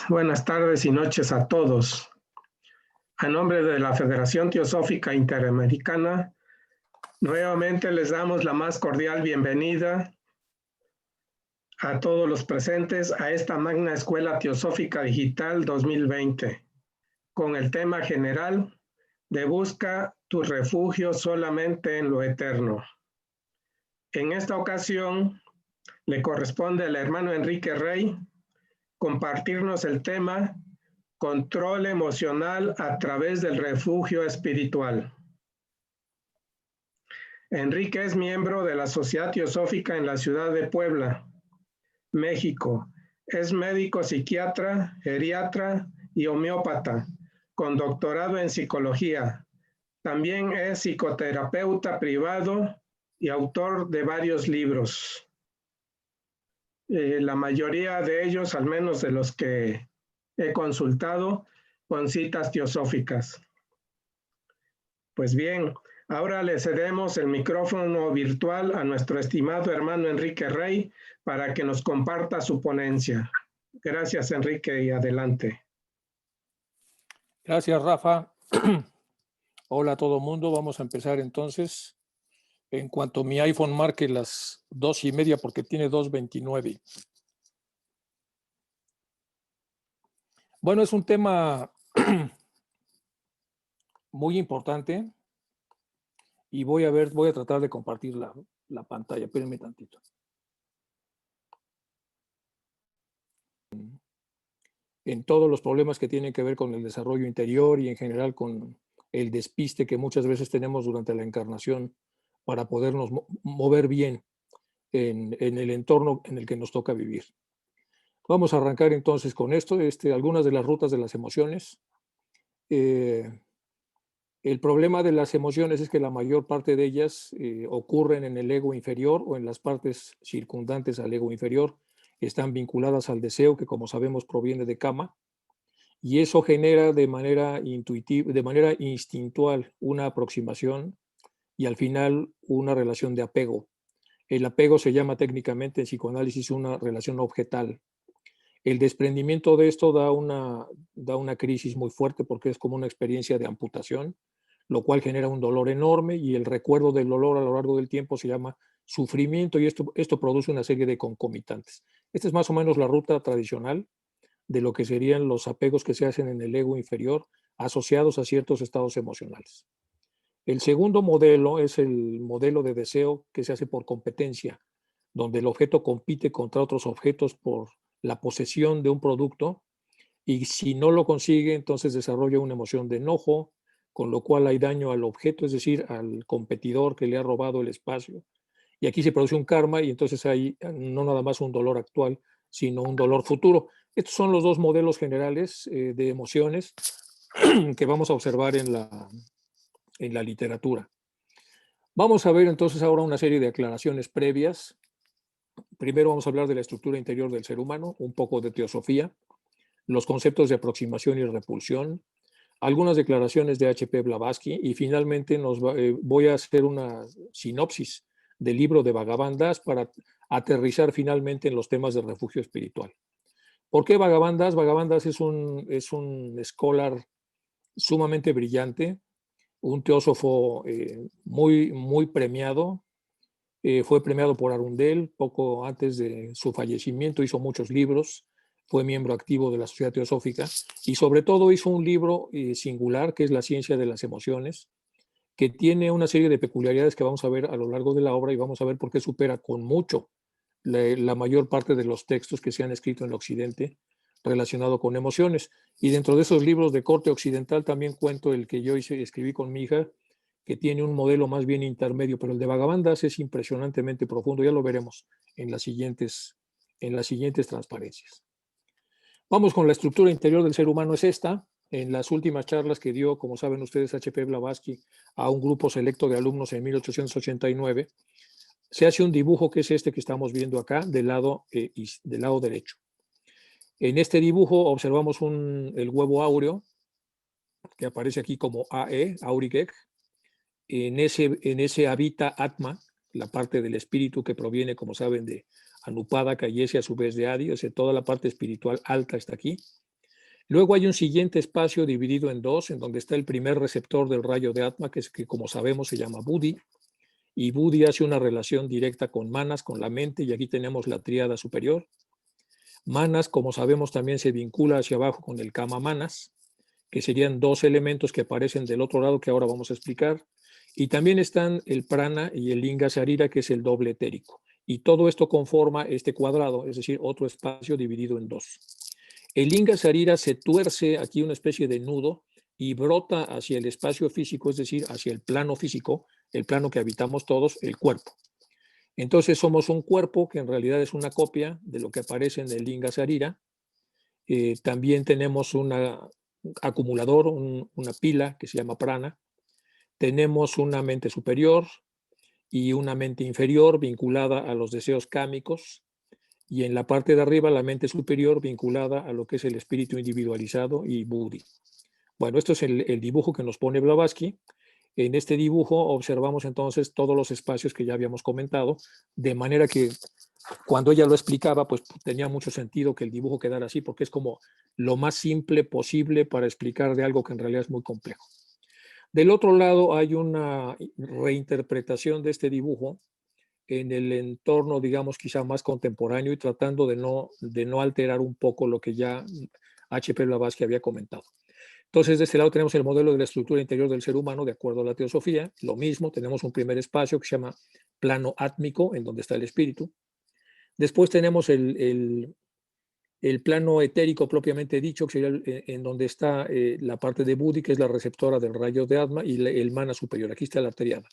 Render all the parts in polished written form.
Buenas tardes y noches a todos. A nombre de la Federación Teosófica Interamericana, nuevamente les damos la más cordial bienvenida a todos los presentes a esta magna Escuela Teosófica Digital 2020, con el tema general de Busca tu refugio solamente en lo eterno. En esta ocasión, le corresponde al hermano Enrique Rey compartirnos el tema Control emocional a través del refugio espiritual. Enrique es miembro de la Sociedad Teosófica en la ciudad de Puebla, México. Es médico psiquiatra, geriatra y homeópata, con doctorado en psicología. También es psicoterapeuta privado y autor de varios libros. La mayoría de ellos, al menos de los que he consultado, con citas teosóficas. Pues bien, ahora le cedemos el micrófono virtual a nuestro estimado hermano Enrique Rey para que nos comparta su ponencia. Gracias, Enrique, y adelante. Gracias, Rafa. Hola a todo mundo. Vamos a empezar entonces. En cuanto mi iPhone marque las 2:30, porque tiene 2:29. Bueno, es un tema muy importante y voy a tratar de compartir la pantalla. Espérenme tantito. En todos los problemas que tienen que ver con el desarrollo interior y en general con el despiste que muchas veces tenemos durante la encarnación para podernos mover bien en el entorno en el que nos toca vivir. Vamos a arrancar entonces con esto, algunas de las rutas de las emociones. El problema de las emociones es que la mayor parte de ellas ocurren en el ego inferior o en las partes circundantes al ego inferior. Están vinculadas al deseo, que como sabemos proviene de Kama, y eso genera de manera intuitiva, de manera instintual, una aproximación y al final una relación de apego. El apego se llama técnicamente en psicoanálisis una relación objetal. El desprendimiento de esto da una crisis muy fuerte porque es como una experiencia de amputación, lo cual genera un dolor enorme y el recuerdo del dolor a lo largo del tiempo se llama sufrimiento y esto produce una serie de concomitantes. Esta es más o menos la ruta tradicional de lo que serían los apegos que se hacen en el ego inferior asociados a ciertos estados emocionales. El segundo modelo es el modelo de deseo que se hace por competencia, donde el objeto compite contra otros objetos por la posesión de un producto y si no lo consigue, entonces desarrolla una emoción de enojo, con lo cual hay daño al objeto, es decir, al competidor que le ha robado el espacio. Y aquí se produce un karma y entonces hay no nada más un dolor actual, sino un dolor futuro. Estos son los dos modelos generales de emociones que vamos a observar en la literatura. Vamos a ver entonces ahora una serie de aclaraciones previas. Primero vamos a hablar de la estructura interior del ser humano, un poco de teosofía, los conceptos de aproximación y repulsión, algunas declaraciones de H.P. Blavatsky y finalmente voy a hacer una sinopsis del libro de Bhagavan Das para aterrizar finalmente en los temas de refugio espiritual. ¿Por qué Bhagavan Das? Bhagavan Das es un scholar sumamente brillante, un teósofo muy premiado. Fue premiado por Arundel poco antes de su fallecimiento, hizo muchos libros, fue miembro activo de la Sociedad Teosófica y sobre todo hizo un libro singular que es La ciencia de las emociones, que tiene una serie de peculiaridades que vamos a ver a lo largo de la obra y vamos a ver por qué supera con mucho la mayor parte de los textos que se han escrito en Occidente relacionado con emociones. Y dentro de esos libros de corte occidental también cuento el que yo escribí con mi hija, que tiene un modelo más bien intermedio, pero el de Bhagavan Das es impresionantemente profundo, ya lo veremos en las siguientes transparencias. Vamos con la estructura interior del ser humano, es esta. En las últimas charlas que dio, como saben ustedes, H.P. Blavatsky a un grupo selecto de alumnos en 1889, se hace un dibujo que es este que estamos viendo acá, del lado derecho. En este dibujo observamos el huevo áureo, que aparece aquí como AE, Auric Egg. En ese habita Atma, la parte del espíritu que proviene, como saben, de Anupadaka y ese a su vez de Adi, o sea, toda la parte espiritual alta está aquí. Luego hay un siguiente espacio dividido en dos, en donde está el primer receptor del rayo de Atma, que como sabemos se llama Buddhi, y Buddhi hace una relación directa con Manas, con la mente, y aquí tenemos la tríada superior. Manas, como sabemos, también se vincula hacia abajo con el Kama Manas, que serían dos elementos que aparecen del otro lado que ahora vamos a explicar. Y también están el prana y el linga sarira, que es el doble etérico. Y todo esto conforma este cuadrado, es decir, otro espacio dividido en dos. El linga sarira se tuerce aquí una especie de nudo y brota hacia el espacio físico, es decir, hacia el plano físico, el plano que habitamos todos, el cuerpo. Entonces somos un cuerpo que en realidad es una copia de lo que aparece en el linga sarira. También tenemos un acumulador, una pila que se llama prana. Tenemos una mente superior y una mente inferior vinculada a los deseos kámicos, y en la parte de arriba la mente superior vinculada a lo que es el espíritu individualizado y Buddhi. Bueno, esto es el dibujo que nos pone Blavatsky. En este dibujo observamos entonces todos los espacios que ya habíamos comentado, de manera que cuando ella lo explicaba, pues tenía mucho sentido que el dibujo quedara así, porque es como lo más simple posible para explicar de algo que en realidad es muy complejo. Del otro lado hay una reinterpretación de este dibujo en el entorno, digamos, quizá más contemporáneo y tratando de no alterar un poco lo que ya H.P. Blavatsky había comentado. Entonces, de este lado tenemos el modelo de la estructura interior del ser humano, de acuerdo a la teosofía. Lo mismo, tenemos un primer espacio que se llama plano átmico, en donde está el espíritu. Después tenemos el plano etérico propiamente dicho, que sería en donde está la parte de Buddhi, que es la receptora del rayo de Atma, y el mana superior. Aquí está la arteriada.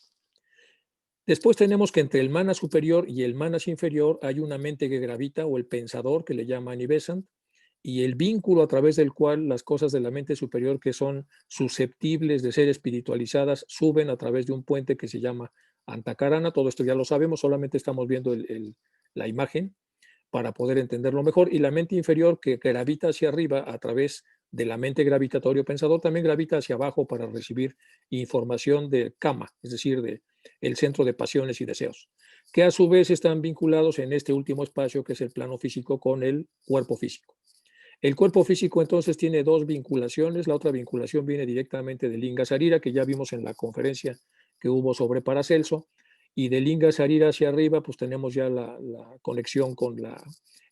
Después tenemos que entre el manas superior y el manas inferior hay una mente que gravita, o el pensador, que le llama Nivesant, y el vínculo a través del cual las cosas de la mente superior que son susceptibles de ser espiritualizadas suben a través de un puente que se llama Antakarana. Todo esto ya lo sabemos, solamente estamos viendo la imagen para poder entenderlo mejor. Y la mente inferior, que gravita hacia arriba a través de la mente gravitatorio pensador, también gravita hacia abajo para recibir información del Kama, es decir, del centro de pasiones y deseos, que a su vez están vinculados en este último espacio, que es el plano físico, con el cuerpo físico. El cuerpo físico entonces tiene dos vinculaciones. La otra vinculación viene directamente del Linga Sarira, que ya vimos en la conferencia que hubo sobre Paracelso, y del Linga Sarira hacia arriba pues tenemos ya la conexión con la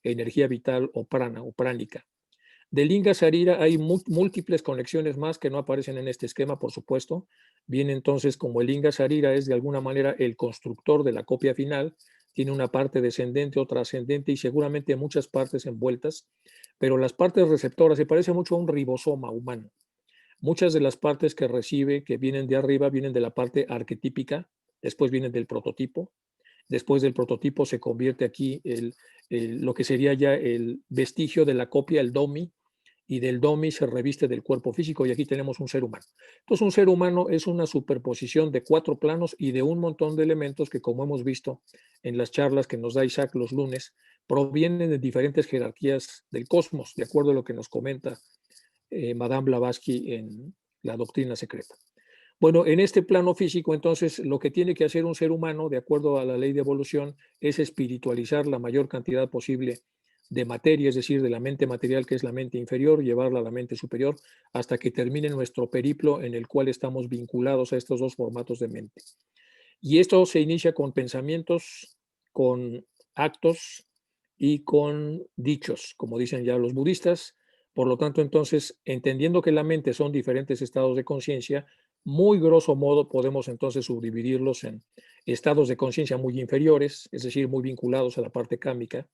energía vital o prana o pránica. Del Linga Sarira hay múltiples conexiones más que no aparecen en este esquema, por supuesto. Viene entonces, como el Linga Sarira es de alguna manera el constructor de la copia final, tiene una parte descendente, otra ascendente y seguramente muchas partes envueltas, pero las partes receptoras se parece mucho a un ribosoma humano. Muchas de las partes que recibe, que vienen de arriba, vienen de la parte arquetípica, después vienen del prototipo, después del prototipo se convierte aquí lo que sería ya el vestigio de la copia, el domi, y del domi se reviste del cuerpo físico, y aquí tenemos un ser humano. Entonces, un ser humano es una superposición de 4 planos y de un montón de elementos que, como hemos visto en las charlas que nos da Isaac los lunes, provienen de diferentes jerarquías del cosmos, de acuerdo a lo que nos comenta Madame Blavatsky en La Doctrina Secreta. Bueno, en este plano físico, entonces, lo que tiene que hacer un ser humano, de acuerdo a la ley de evolución, es espiritualizar la mayor cantidad posible de materia, es decir, de la mente material, que es la mente inferior, llevarla a la mente superior, hasta que termine nuestro periplo en el cual estamos vinculados a estos dos formatos de mente. Y esto se inicia con pensamientos, con actos y con dichos, como dicen ya los budistas. Por lo tanto, entonces, entendiendo que la mente son diferentes estados de conciencia, muy grosso modo podemos entonces subdividirlos en estados de conciencia muy inferiores, es decir, muy vinculados a la parte cámica,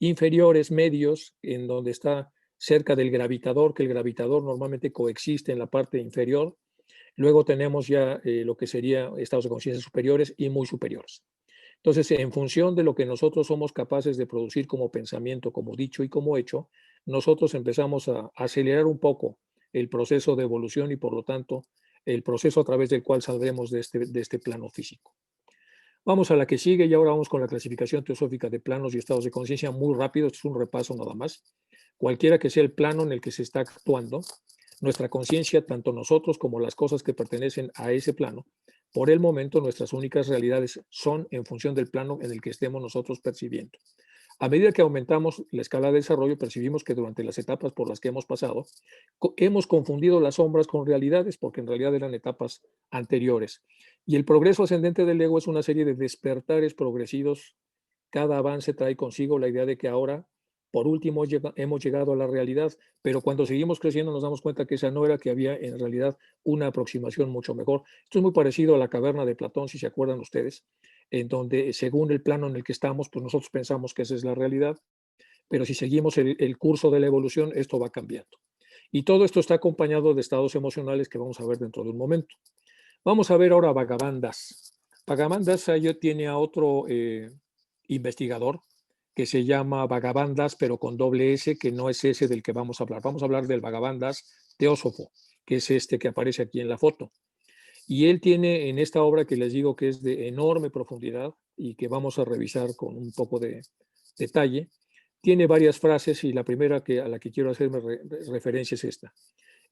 inferiores, medios, en donde está cerca del gravitador, que el gravitador normalmente coexiste en la parte inferior. Luego tenemos ya lo que sería estados de conciencia superiores y muy superiores. Entonces, en función de lo que nosotros somos capaces de producir como pensamiento, como dicho y como hecho, nosotros empezamos a acelerar un poco el proceso de evolución y, por lo tanto, el proceso a través del cual saldremos de este plano físico. Vamos a la que sigue y ahora vamos con la clasificación teosófica de planos y estados de conciencia muy rápido. Esto es un repaso nada más. Cualquiera que sea el plano en el que se está actuando, nuestra conciencia, tanto nosotros como las cosas que pertenecen a ese plano, Por el momento, nuestras únicas realidades son en función del plano en el que estemos nosotros percibiendo. A medida que aumentamos la escala de desarrollo, percibimos que durante las etapas por las que hemos pasado, hemos confundido las sombras con realidades, porque en realidad eran etapas anteriores. Y el progreso ascendente del ego es una serie de despertares progresivos. Cada avance trae consigo la idea de que ahora, por último, hemos llegado a la realidad, pero cuando seguimos creciendo nos damos cuenta que esa no era, que había en realidad una aproximación mucho mejor. Esto es muy parecido a la caverna de Platón, si se acuerdan ustedes, en donde según el plano en el que estamos, pues nosotros pensamos que esa es la realidad, pero si seguimos el curso de la evolución, esto va cambiando. Y todo esto está acompañado de estados emocionales que vamos a ver dentro de un momento. Vamos a ver ahora Bhagavan Das. Bhagavan Das tiene a otro investigador que se llama Bhagavan Das, pero con doble S, que no es ese del que vamos a hablar. Vamos a hablar del Bhagavan Das Teósofo, que es este que aparece aquí en la foto. Y él tiene en esta obra, que les digo que es de enorme profundidad y que vamos a revisar con un poco de detalle, tiene varias frases, y la primera a la que quiero hacerme referencia es esta.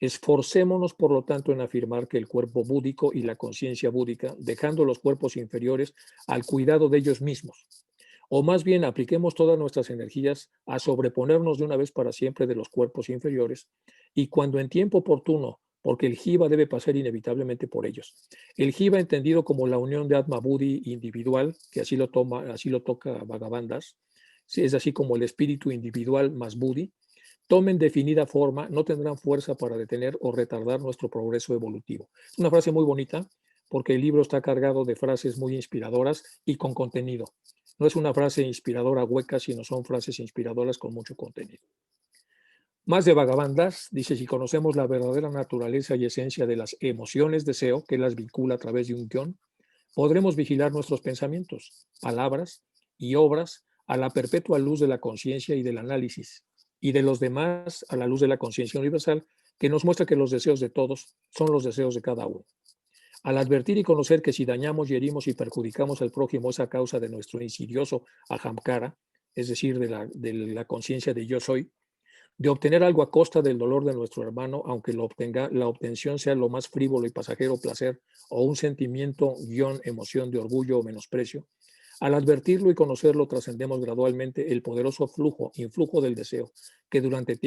Esforcémonos, por lo tanto, en afirmar que el cuerpo búdico y la conciencia búdica, dejando los cuerpos inferiores al cuidado de ellos mismos, o más bien apliquemos todas nuestras energías a sobreponernos de una vez para siempre de los cuerpos inferiores, y cuando en tiempo oportuno, porque el jiva debe pasar inevitablemente por ellos. El jiva, entendido como la unión de Atma Buddhi individual, que así lo toca Bhagavan Das, es así como el espíritu individual más Buddhi, tomen definida forma, no tendrán fuerza para detener o retardar nuestro progreso evolutivo. Es una frase muy bonita, porque el libro está cargado de frases muy inspiradoras y con contenido. No es una frase inspiradora hueca, sino son frases inspiradoras con mucho contenido. Más de Bhagavan Das dice: si conocemos la verdadera naturaleza y esencia de las emociones deseo, que las vincula a través de un guión, podremos vigilar nuestros pensamientos, palabras y obras a la perpetua luz de la conciencia y del análisis, y de los demás a la luz de la conciencia universal, que nos muestra que los deseos de todos son los deseos de cada uno. Al advertir y conocer que si dañamos, herimos y perjudicamos al prójimo es a causa de nuestro insidioso ahamkara, es decir, de la conciencia de yo soy, de obtener algo a costa del dolor de nuestro hermano, aunque la obtención sea lo más frívolo y pasajero placer, o un sentimiento, emoción de orgullo o menosprecio, al advertirlo y conocerlo, trascendemos gradualmente el poderoso influjo del deseo que durante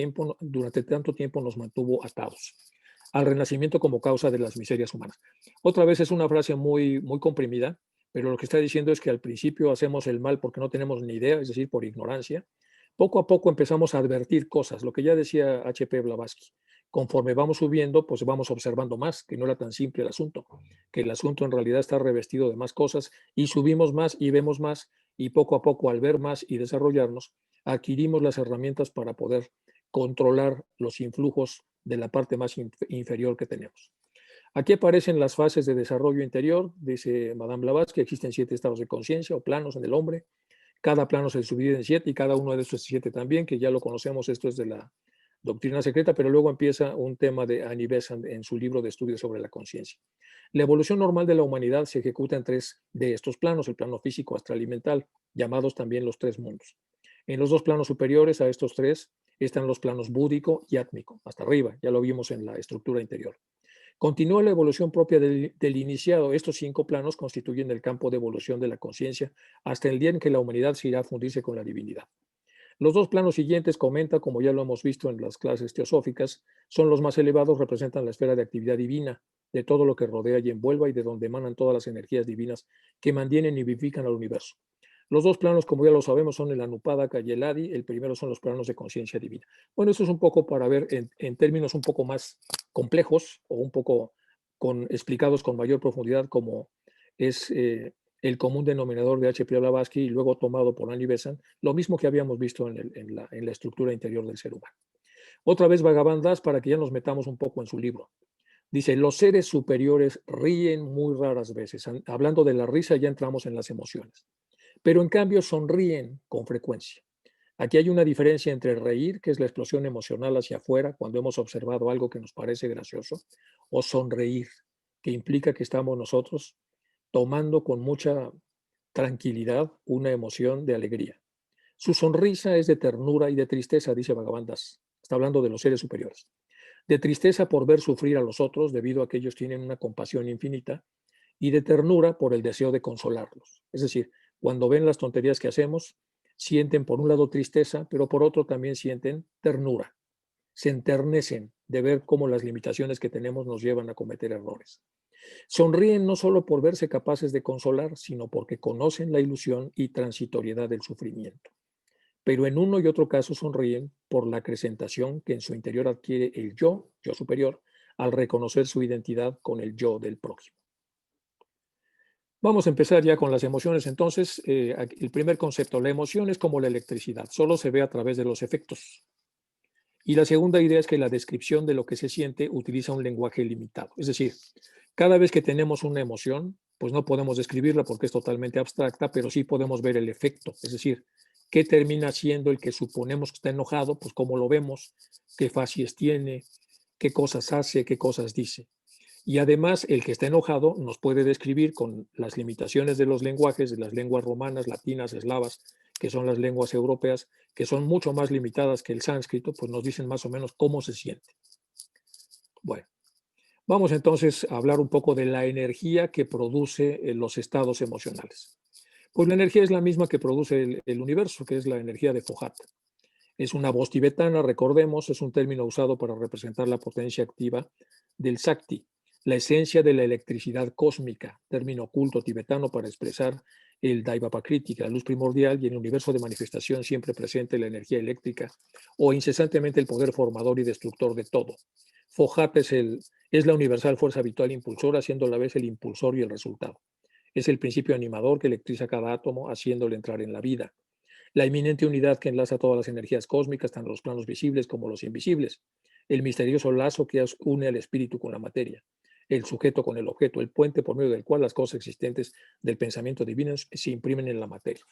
tanto tiempo nos mantuvo atados al renacimiento como causa de las miserias humanas. Otra vez es una frase muy, muy comprimida, pero lo que está diciendo es que al principio hacemos el mal porque no tenemos ni idea, es decir, por ignorancia. Poco a poco empezamos a advertir cosas, lo que ya decía H.P. Blavatsky. Conforme vamos subiendo, pues vamos observando más, que no era tan simple el asunto, que el asunto en realidad está revestido de más cosas, y subimos más y vemos más, y poco a poco, al ver más y desarrollarnos, adquirimos las herramientas para poder controlar los influjos de la parte más inferior que tenemos. Aquí aparecen las fases de desarrollo interior, dice Madame Blavatsky, existen 7 estados de conciencia o planos en el hombre. Cada plano se subdivide en 7 y cada uno de estos 7 también, que ya lo conocemos, esto es de la doctrina secreta, pero luego empieza un tema de Annie Besant en su libro de estudios sobre la conciencia. La evolución normal de la humanidad se ejecuta en 3 de estos planos, el plano físico, astral y mental, llamados también los 3 mundos. En los 2 planos superiores a estos 3 están los planos búdico y átmico, hasta arriba, ya lo vimos en la estructura interior. Continúa la evolución propia del iniciado. Estos 5 planos constituyen el campo de evolución de la conciencia hasta el día en que la humanidad se irá a fundirse con la divinidad. Los 2 planos siguientes, comenta, como ya lo hemos visto en las clases teosóficas, son los más elevados, representan la esfera de actividad divina, de todo lo que rodea y envuelva y de donde emanan todas las energías divinas que mantienen y vivifican al universo. Los 2 planos, como ya lo sabemos, son el Anupadaka y el Adi. El primero son los planos de conciencia divina. Bueno, eso es un poco para ver en términos un poco más complejos o un poco explicados con mayor profundidad, como es el común denominador de H.P. Blavatsky y luego tomado por Annie Besant, lo mismo que habíamos visto en la estructura interior del ser humano. Otra vez Bhagavan Das, para que ya nos metamos un poco en su libro. Dice: los seres superiores ríen muy raras veces. Hablando de la risa, ya entramos en las emociones. Pero en cambio sonríen con frecuencia. Aquí hay una diferencia entre reír, que es la explosión emocional hacia afuera cuando hemos observado algo que nos parece gracioso, o sonreír, que implica que estamos nosotros tomando con mucha tranquilidad una emoción de alegría. Su sonrisa es de ternura y de tristeza, dice Bhagavan Das. Está hablando de los seres superiores. De tristeza por ver sufrir a los otros, debido a que ellos tienen una compasión infinita, y de ternura por el deseo de consolarlos. Es decir, cuando ven las tonterías que hacemos, sienten por un lado tristeza, pero por otro también sienten ternura. Se enternecen de ver cómo las limitaciones que tenemos nos llevan a cometer errores. Sonríen no solo por verse capaces de consolar, sino porque conocen la ilusión y transitoriedad del sufrimiento. Pero en uno y otro caso sonríen por la acrecentación que en su interior adquiere el yo superior, al reconocer su identidad con el yo del prójimo. Vamos a empezar ya con las emociones. Entonces, el primer concepto, la emoción es como la electricidad, solo se ve a través de los efectos. Y la segunda idea es que la descripción de lo que se siente utiliza un lenguaje limitado. Es decir, cada vez que tenemos una emoción, pues no podemos describirla porque es totalmente abstracta, pero sí podemos ver el efecto. Es decir, qué termina siendo el que suponemos que está enojado, pues cómo lo vemos, qué facies tiene, qué cosas hace, qué cosas dice. Y además, el que está enojado nos puede describir con las limitaciones de los lenguajes, de las lenguas romanas, latinas, eslavas, que son las lenguas europeas, que son mucho más limitadas que el sánscrito, pues nos dicen más o menos cómo se siente. Bueno, vamos entonces a hablar un poco de la energía que produce los estados emocionales. Pues la energía es la misma que produce el universo, que es la energía de Fohat. Es una voz tibetana, recordemos, es un término usado para representar la potencia activa del Shakti, la esencia de la electricidad cósmica, término oculto tibetano para expresar el Daivapakriti, la luz primordial y en el universo de manifestación siempre presente la energía eléctrica o incesantemente el poder formador y destructor de todo. Fohat es la universal fuerza vital impulsora, siendo a la vez el impulsor y el resultado. Es el principio animador que electriza cada átomo, haciéndole entrar en la vida. La inminente unidad que enlaza todas las energías cósmicas, tanto los planos visibles como los invisibles. El misterioso lazo que une al espíritu con la materia. El sujeto con el objeto, el puente por medio del cual las cosas existentes del pensamiento divino se imprimen en la materia.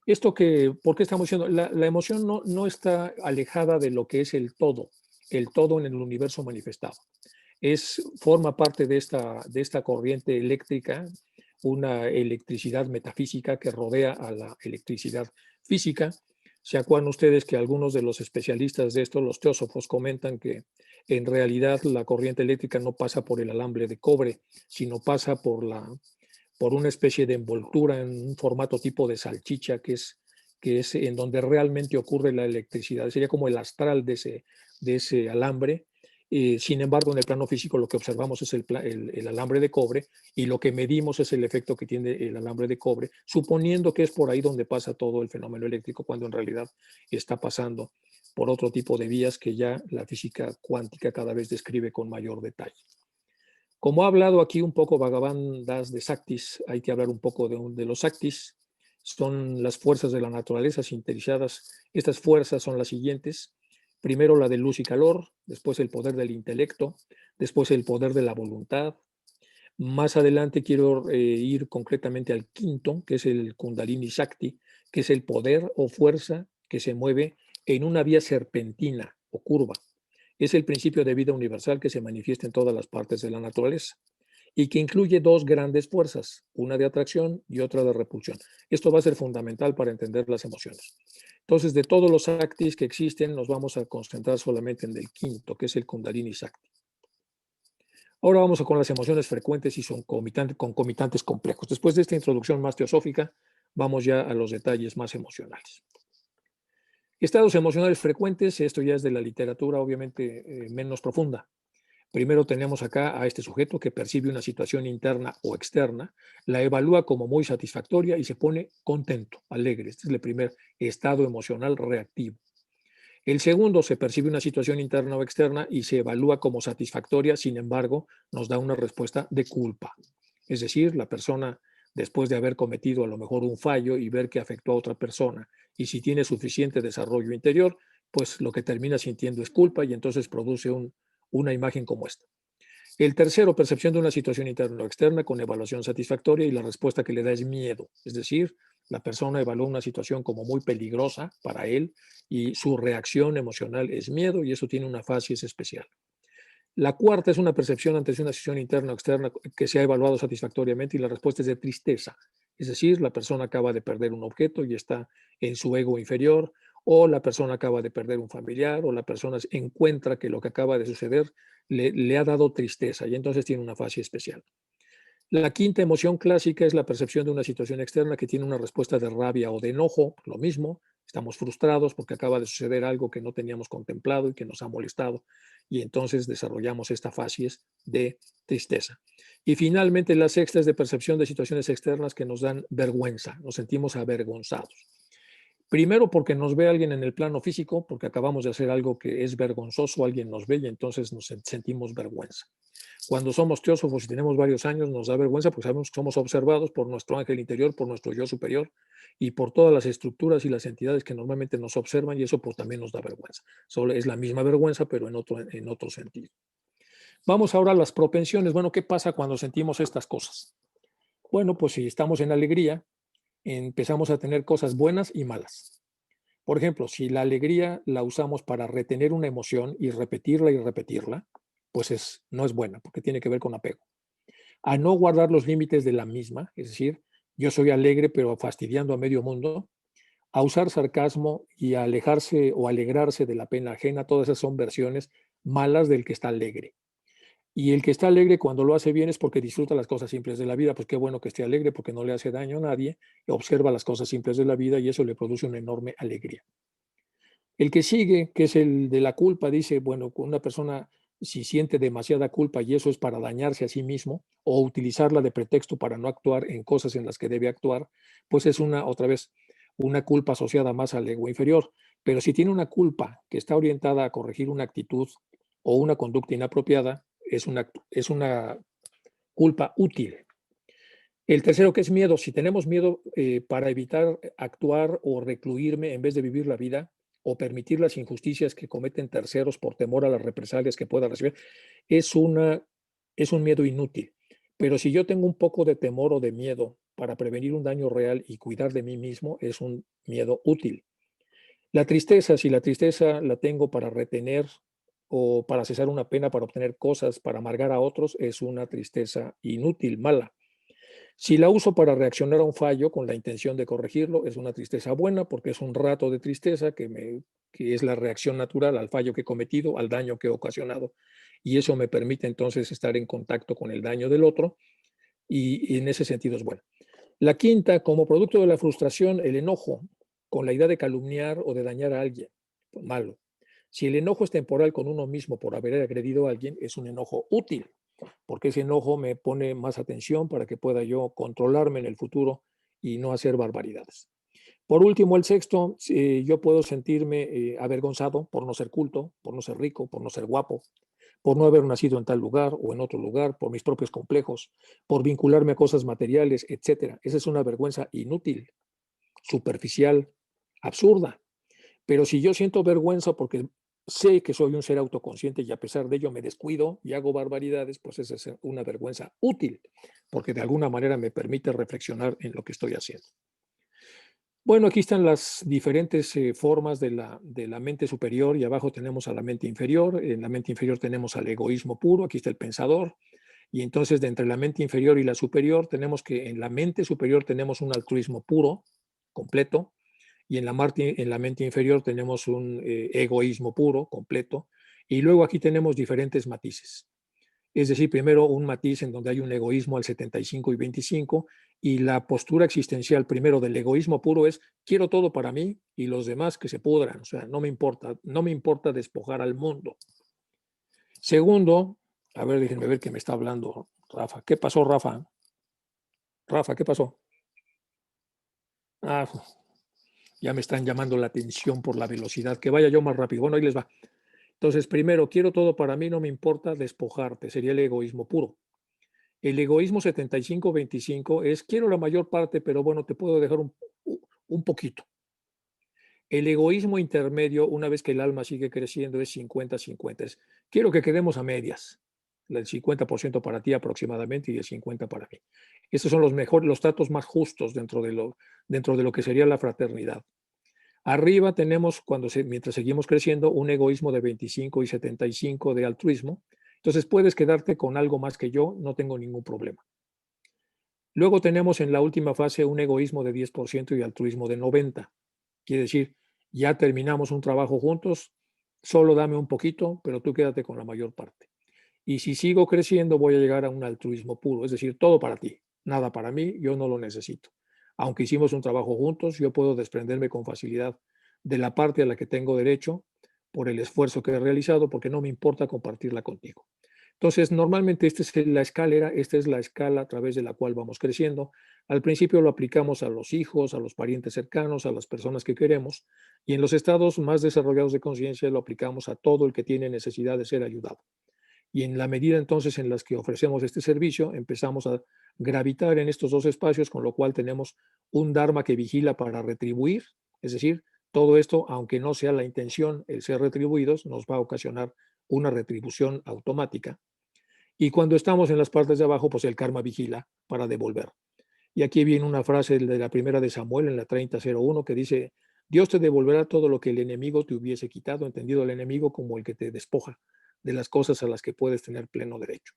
Esto que, ¿por qué estamos diciendo? La emoción no está alejada de lo que es el todo en el universo manifestado. Forma parte de esta corriente eléctrica, una electricidad metafísica que rodea a la electricidad física. ¿Se acuerdan ustedes que algunos de los especialistas de esto, los teósofos, comentan que en realidad la corriente eléctrica no pasa por el alambre de cobre, sino pasa por una especie de envoltura en un formato tipo de salchicha que es en donde realmente ocurre la electricidad? Sería como el astral de ese alambre. Sin embargo, en el plano físico lo que observamos es el alambre de cobre y lo que medimos es el efecto que tiene el alambre de cobre, suponiendo que es por ahí donde pasa todo el fenómeno eléctrico, cuando en realidad está pasando por otro tipo de vías que ya la física cuántica cada vez describe con mayor detalle. Como ha hablado aquí un poco Bhagavan Das de Shaktis, hay que hablar un poco de los Shaktis. Son las fuerzas de la naturaleza sintetizadas. Estas fuerzas son las siguientes. Primero la de luz y calor, después el poder del intelecto, después el poder de la voluntad. Más adelante quiero ir concretamente al quinto, que es el Kundalini Shakti, que es el poder o fuerza que se mueve en una vía serpentina o curva. Es el principio de vida universal que se manifiesta en todas las partes de la naturaleza y que incluye dos grandes fuerzas, una de atracción y otra de repulsión. Esto va a ser fundamental para entender las emociones. Entonces, de todos los Shaktis que existen, nos vamos a concentrar solamente en el quinto, que es el Kundalini Shakti. Ahora vamos con las emociones frecuentes y son concomitantes complejos. Después de esta introducción más teosófica, vamos ya a los detalles más emocionales. Estados emocionales frecuentes, esto ya es de la literatura obviamente menos profunda. Primero tenemos acá a este sujeto que percibe una situación interna o externa, la evalúa como muy satisfactoria y se pone contento, alegre. Este es el primer estado emocional reactivo. El segundo, se percibe una situación interna o externa y se evalúa como satisfactoria, sin embargo, nos da una respuesta de culpa. Es decir, la persona, después de haber cometido a lo mejor un fallo y ver que afectó a otra persona, y si tiene suficiente desarrollo interior, pues lo que termina sintiendo es culpa y entonces produce una imagen como esta. El tercero, percepción de una situación interna o externa con evaluación satisfactoria y la respuesta que le da es miedo. Es decir, la persona evalúa una situación como muy peligrosa para él y su reacción emocional es miedo y eso tiene una facies especial. La cuarta es una percepción ante una situación interna o externa que se ha evaluado satisfactoriamente y la respuesta es de tristeza. Es decir, la persona acaba de perder un objeto y está en su ego inferior, o la persona acaba de perder un familiar, o la persona encuentra que lo que acaba de suceder le ha dado tristeza y entonces tiene una fase especial. La quinta emoción clásica es la percepción de una situación externa que tiene una respuesta de rabia o de enojo, lo mismo, estamos frustrados porque acaba de suceder algo que no teníamos contemplado y que nos ha molestado, y entonces desarrollamos esta facies de tristeza. Y finalmente la sexta es de percepción de situaciones externas que nos dan vergüenza, nos sentimos avergonzados. Primero porque nos ve alguien en el plano físico, porque acabamos de hacer algo que es vergonzoso, alguien nos ve y entonces nos sentimos vergüenza. Cuando somos teósofos y tenemos varios años, nos da vergüenza porque sabemos que somos observados por nuestro ángel interior, por nuestro yo superior y por todas las estructuras y las entidades que normalmente nos observan, y eso pues también nos da vergüenza. Solo es la misma vergüenza, pero en otro sentido. Vamos ahora a las propensiones. Bueno, ¿qué pasa cuando sentimos estas cosas? Bueno, pues si estamos en alegría, empezamos a tener cosas buenas y malas. Por ejemplo, si la alegría la usamos para retener una emoción y repetirla, pues no es buena, porque tiene que ver con apego. A no guardar los límites de la misma, es decir, yo soy alegre pero fastidiando a medio mundo, a usar sarcasmo y a alejarse o alegrarse de la pena ajena, todas esas son versiones malas del que está alegre. Y el que está alegre cuando lo hace bien es porque disfruta las cosas simples de la vida. Pues qué bueno que esté alegre porque no le hace daño a nadie, observa las cosas simples de la vida y eso le produce una enorme alegría. El que sigue, que es el de la culpa, dice, bueno, una persona si siente demasiada culpa y eso es para dañarse a sí mismo o utilizarla de pretexto para no actuar en cosas en las que debe actuar, pues es otra vez, una culpa asociada más al ego inferior. Pero si tiene una culpa que está orientada a corregir una actitud o una conducta inapropiada, es una culpa útil. El tercero, que es miedo. Si tenemos miedo para evitar actuar o recluirme en vez de vivir la vida o permitir las injusticias que cometen terceros por temor a las represalias que pueda recibir, es un miedo inútil. Pero si yo tengo un poco de temor o de miedo para prevenir un daño real y cuidar de mí mismo, es un miedo útil. La tristeza, si la tristeza la tengo para retener o para cesar una pena, para obtener cosas, para amargar a otros, es una tristeza inútil, mala. Si la uso para reaccionar a un fallo con la intención de corregirlo, es una tristeza buena porque es un rato de tristeza que es la reacción natural al fallo que he cometido, al daño que he ocasionado. Y eso me permite entonces estar en contacto con el daño del otro y en ese sentido es bueno. La quinta, como producto de la frustración, el enojo, con la idea de calumniar o de dañar a alguien, pues malo. Si el enojo es temporal con uno mismo por haber agredido a alguien, es un enojo útil, porque ese enojo me pone más atención para que pueda yo controlarme en el futuro y no hacer barbaridades. Por último, el sexto, yo puedo sentirme avergonzado por no ser culto, por no ser rico, por no ser guapo, por no haber nacido en tal lugar o en otro lugar, por mis propios complejos, por vincularme a cosas materiales, etc. Esa es una vergüenza inútil, superficial, absurda. Pero si yo siento vergüenza porque sé que soy un ser autoconsciente y a pesar de ello me descuido y hago barbaridades, pues esa es una vergüenza útil, porque de alguna manera me permite reflexionar en lo que estoy haciendo. Bueno, aquí están las diferentes formas de la mente superior y abajo tenemos a la mente inferior. En la mente inferior tenemos al egoísmo puro, aquí está el pensador. Y entonces de entre la mente inferior y la superior tenemos que en la mente superior tenemos un altruismo puro, completo, y en la mente inferior tenemos un egoísmo puro, completo, y luego aquí tenemos diferentes matices. Es decir, primero un matiz en donde hay un egoísmo al 75 y 25, y la postura existencial primero del egoísmo puro es quiero todo para mí y los demás que se pudran, o sea, no me importa despojar al mundo. Segundo, a ver, déjenme ver que me está hablando Rafa. ¿Qué pasó, Rafa? Rafa, ¿qué pasó? Ah, ya me están llamando la atención por la velocidad, que vaya yo más rápido. Bueno, ahí les va. Entonces, primero, quiero todo para mí, no me importa despojarte, sería el egoísmo puro. El egoísmo 75-25 es quiero la mayor parte, pero bueno, te puedo dejar un poquito. El egoísmo intermedio, una vez que el alma sigue creciendo, es 50-50. Quiero que quedemos a medias. El 50% para ti aproximadamente y el 50% para mí. Estos son los tratos más justos dentro de lo que sería la fraternidad. Arriba tenemos, mientras seguimos creciendo, un egoísmo de 25 y 75 de altruismo. Entonces puedes quedarte con algo más que yo, no tengo ningún problema. Luego tenemos en la última fase un egoísmo de 10% y altruismo de 90%. Quiere decir, ya terminamos un trabajo juntos, solo dame un poquito, pero tú quédate con la mayor parte. Y si sigo creciendo, voy a llegar a un altruismo puro, es decir, todo para ti, nada para mí, yo no lo necesito. Aunque hicimos un trabajo juntos, yo puedo desprenderme con facilidad de la parte a la que tengo derecho por el esfuerzo que he realizado, porque no me importa compartirla contigo. Entonces, normalmente esta es la escalera, esta es la escala a través de la cual vamos creciendo. Al principio lo aplicamos a los hijos, a los parientes cercanos, a las personas que queremos, y en los estados más desarrollados de conciencia lo aplicamos a todo el que tiene necesidad de ser ayudado. Y en la medida entonces en las que ofrecemos este servicio, empezamos a gravitar en estos dos espacios, con lo cual tenemos un Dharma que vigila para retribuir, es decir, todo esto, aunque no sea la intención el ser retribuidos, nos va a ocasionar una retribución automática. Y cuando estamos en las partes de abajo, pues el karma vigila para devolver. Y aquí viene una frase de la primera de Samuel en la 30:01 que dice, Dios te devolverá todo lo que el enemigo te hubiese quitado, entendido el enemigo como el que te despoja de las cosas a las que puedes tener pleno derecho.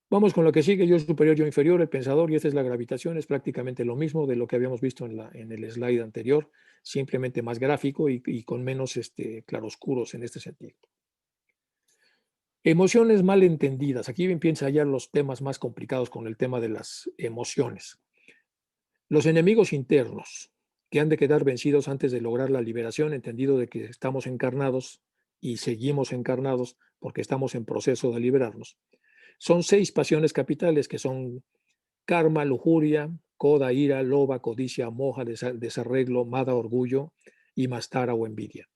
Vamos con lo que sigue, yo superior, yo inferior, el pensador, y esta es la gravitación, es prácticamente lo mismo de lo que habíamos visto en el slide anterior, simplemente más gráfico y con menos claroscuros en este sentido. Emociones mal entendidas. Aquí empiezan ya los temas más complicados con el tema de las emociones. Los enemigos internos que han de quedar vencidos antes de lograr la liberación, entendido de que estamos encarnados y seguimos encarnados porque estamos en proceso de liberarnos. Son 6 pasiones capitales que son karma, lujuria, coda, ira, loba, codicia, moja, desarreglo, mada, orgullo y mastara o envidia.